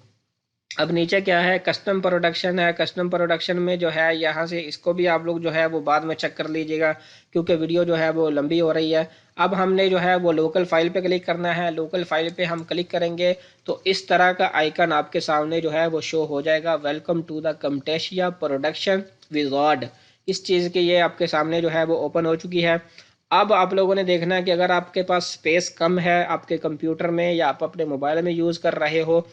S1: अब नीचे क्या है, कस्टम प्रोडक्शन है। कस्टम प्रोडक्शन में जो है यहाँ से इसको भी आप लोग जो है वो बाद में चेक कर लीजिएगा क्योंकि वीडियो जो है वो लंबी हो रही है। अब हमने जो है वो लोकल फाइल पे क्लिक करना है। लोकल फाइल पे हम क्लिक करेंगे तो इस तरह का आइकन आपके सामने जो है वो शो हो जाएगा, welcome to the Camtasia production wizard. इस चीज़ के ये आपके सामने जो है वो ओपन हो चुकी है। अब आप लोगों ने देखना है कि अगर आपके पास स्पेस कम है आपके कंप्यूटर में या आप अपने मोबाइल में यूज़ कर रहे हो,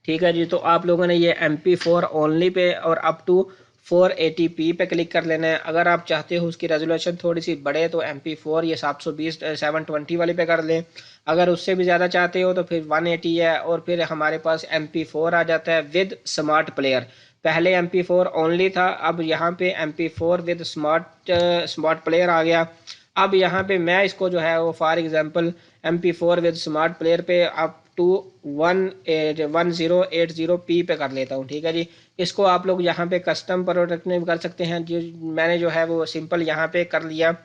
S1: ठीक है जी, तो आप लोगों ने ये MP4 ओनली पे और अप टू 480p पे क्लिक कर लेना है। अगर आप चाहते हो उसकी रेजोल्यूशन थोड़ी सी बढ़े तो MP4 ये 720 720 वाले पे कर लें। अगर उससे भी ज़्यादा चाहते हो तो फिर 180 है। और फिर हमारे पास MP4 आ जाता है विद स्मार्ट प्लेयर। पहले MP4 ओनली था, अब यहाँ पे MP4 विद स्मार्ट प्लेयर आ गया। अब यहाँ पे मैं इसको जो है वो for example MP4 with smart player पे अप टू 1080p पे कर लेता हूँ, ठीक है जी। इसको आप लोग यहाँ पे कस्टम प्रोडक्ट में भी कर सकते हैं। जो मैंने जो है वो सिंपल यहाँ पे कर लिया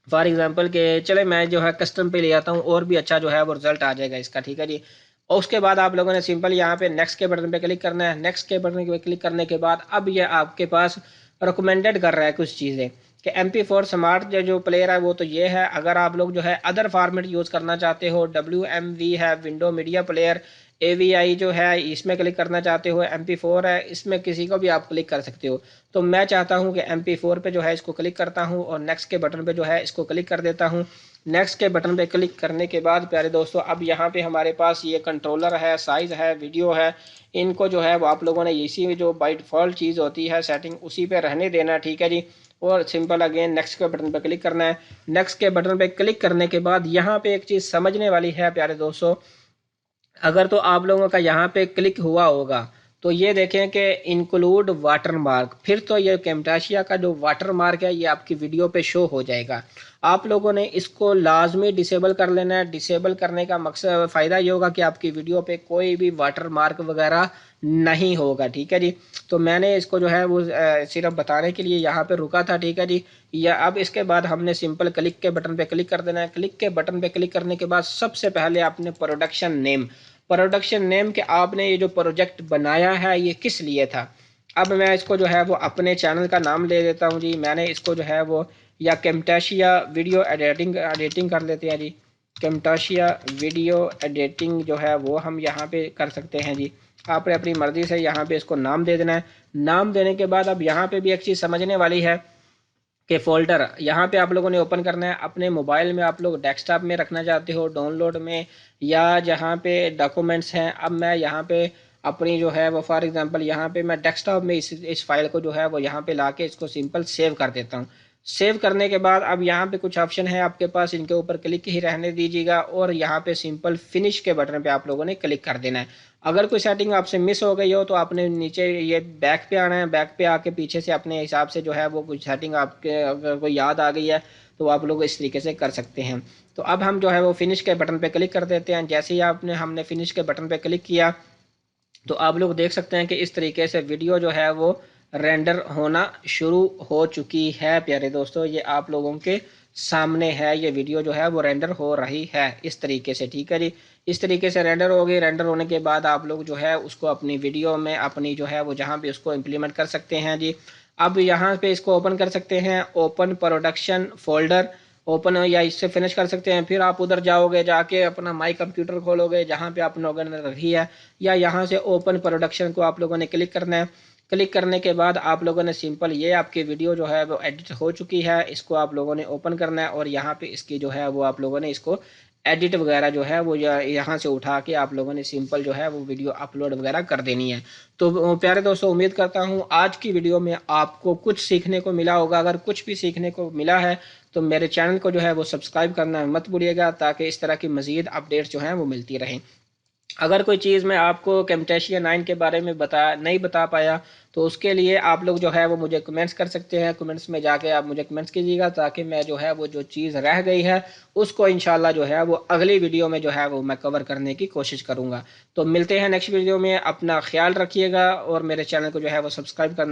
S1: फॉर एग्जांपल के, चले मैं जो है कस्टम पे ले आता हूँ और भी अच्छा जो है वो रिजल्ट आ जाएगा इसका, ठीक है जी। और उसके बाद आप लोगों ने सिंपल यहाँ पे नेक्स्ट के बटन पे क्लिक करना है। नेक्स्ट के बटन पे क्लिक करने के बाद अब ये आपके पास रिकमेंडेड कर रहा है कुछ चीज़ें कि MP4 स्मार्ट जो प्लेयर है वो तो ये है। अगर आप लोग जो है अदर फॉर्मेट यूज़ करना चाहते हो, WMV है, विंडो मीडिया प्लेयर, AVI जो है इसमें क्लिक करना चाहते हो, MP4 है, इसमें किसी को भी आप क्लिक कर सकते हो। तो मैं चाहता हूँ कि MP4 पे जो है इसको क्लिक करता हूँ और नेक्स्ट के बटन पे जो है इसको क्लिक कर देता हूँ। नेक्स्ट के बटन पे क्लिक करने के बाद प्यारे दोस्तों अब यहाँ पे हमारे पास ये कंट्रोलर है, साइज़ है, वीडियो है, इनको जो है वो आप लोगों ने इसी जो बाय डिफ़ॉल्ट चीज़ होती है सेटिंग उसी पे रहने देना, ठीक है जी। और सिंपल अगेन नेक्स्ट के बटन पे क्लिक करना है। नेक्स्ट के बटन पे क्लिक करने के बाद यहाँ पे एक चीज़ समझने वाली है प्यारे दोस्तों, अगर तो आप लोगों का यहाँ पे क्लिक हुआ होगा तो ये देखें कि इंक्लूड वाटर मार्क, फिर तो ये कैमटाशिया का जो वाटर मार्क है ये आपकी वीडियो पे शो हो जाएगा। आप लोगों ने इसको लाजमी डिसेबल कर लेना है। डिसेबल करने का मकसद फ़ायदा ये होगा कि आपकी वीडियो पे कोई भी वाटर मार्क वगैरह नहीं होगा, ठीक है जी। तो मैंने इसको जो है वो सिर्फ बताने के लिए यहाँ पे रुका था, ठीक है जी। या अब इसके बाद हमने सिंपल क्लिक के बटन पे क्लिक कर देना है। क्लिक के बटन पे क्लिक करने के बाद सबसे पहले आपने प्रोडक्शन नेम के आपने ये जो प्रोजेक्ट बनाया है ये किस लिए था। अब मैं इसको जो है वो अपने चैनल का नाम ले देता हूँ जी। मैंने इसको जो है वो या कैमटाशिया वीडियो एडिटिंग कर लेते हैं जी। कैमटाशिया वीडियो एडिटिंग जो है वो हम यहाँ पे कर सकते हैं जी। आपने अपनी मर्ज़ी से यहाँ पे इसको नाम दे देना है। नाम देने के बाद अब यहाँ पे भी एक चीज़ समझने वाली है कि फ़ोल्डर यहाँ पे आप लोगों ने ओपन करना है। अपने मोबाइल में आप लोग डेस्कटॉप में रखना चाहते हो, डाउनलोड में, या जहाँ पे डॉक्यूमेंट्स हैं। अब मैं यहाँ पे अपनी जो है वो फॉर एग्जांपल यहाँ पे मैं डेस्कटॉप में इस फाइल को जो है वो यहाँ पे लाके इसको सिंपल सेव कर देता हूँ। सेव करने के बाद अब यहाँ पे कुछ ऑप्शन है आपके पास, इनके ऊपर क्लिक ही रहने दीजिएगा और यहाँ पे सिंपल फिनिश के बटन पे आप लोगों ने क्लिक कर देना है। अगर कोई सेटिंग आपसे मिस हो गई हो तो आपने नीचे ये बैक पे आना है। बैक पे आके पीछे से अपने हिसाब से जो है वो कुछ सेटिंग आपके अगर कोई याद आ गई है तो आप लोग इस तरीके से कर सकते हैं। तो अब हम जो है वो फिनिश के बटन पे क्लिक कर देते हैं। जैसे ही हमने फिनिश के बटन पे क्लिक किया तो आप लोग देख सकते हैं कि इस तरीके से वीडियो जो है वो रेंडर होना शुरू हो चुकी है। प्यारे दोस्तों, ये आप लोगों के सामने है, ये वीडियो जो है वो रेंडर हो रही है इस तरीके से, ठीक है जी। इस तरीके से रेंडर हो गई। रेंडर होने के बाद आप लोग जो है उसको अपनी वीडियो में अपनी जो है वो जहाँ भी उसको इम्प्लीमेंट कर सकते हैं जी। अब यहाँ पे इसको ओपन कर सकते हैं, ओपन प्रोडक्शन फोल्डर ओपन, या इससे फिनिश कर सकते हैं। फिर आप उधर जाओगे, जाके अपना माई कंप्यूटर खोलोगे जहाँ पे आप लोगों ने रखी है, या यहाँ से ओपन प्रोडक्शन को आप लोगों ने क्लिक करना है। क्लिक करने के बाद आप लोगों ने सिंपल ये आपकी वीडियो जो है वो एडिट हो चुकी है, इसको आप लोगों ने ओपन करना है और यहाँ पे इसकी जो है वो आप लोगों ने इसको एडिट वगैरह जो है वो यहाँ से उठा के आप लोगों ने सिंपल जो है वो वीडियो अपलोड वगैरह कर देनी है। तो प्यारे दोस्तों, उम्मीद करता हूँ आज की वीडियो में आपको कुछ सीखने को मिला होगा। अगर कुछ भी सीखने को मिला है तो मेरे चैनल को जो है वो सब्सक्राइब करना मत भूलिएगा, ताकि इस तरह की मज़ीद अपडेट्स जो हैं वो मिलती रहें। अगर कोई चीज़ मैं आपको कैमटेशिया 9 के बारे में नहीं बता पाया तो उसके लिए आप लोग जो है वो मुझे कमेंट्स कर सकते हैं। कमेंट्स में जाके आप मुझे कमेंट्स कीजिएगा, ताकि मैं जो है वो जो चीज़ रह गई है उसको इंशाल्लाह जो है वो अगली वीडियो में जो है वो मैं कवर करने की कोशिश करूँगा। तो मिलते हैं नेक्स्ट वीडियो में। अपना ख्याल रखिएगा और मेरे चैनल को जो है वो सब्सक्राइब करना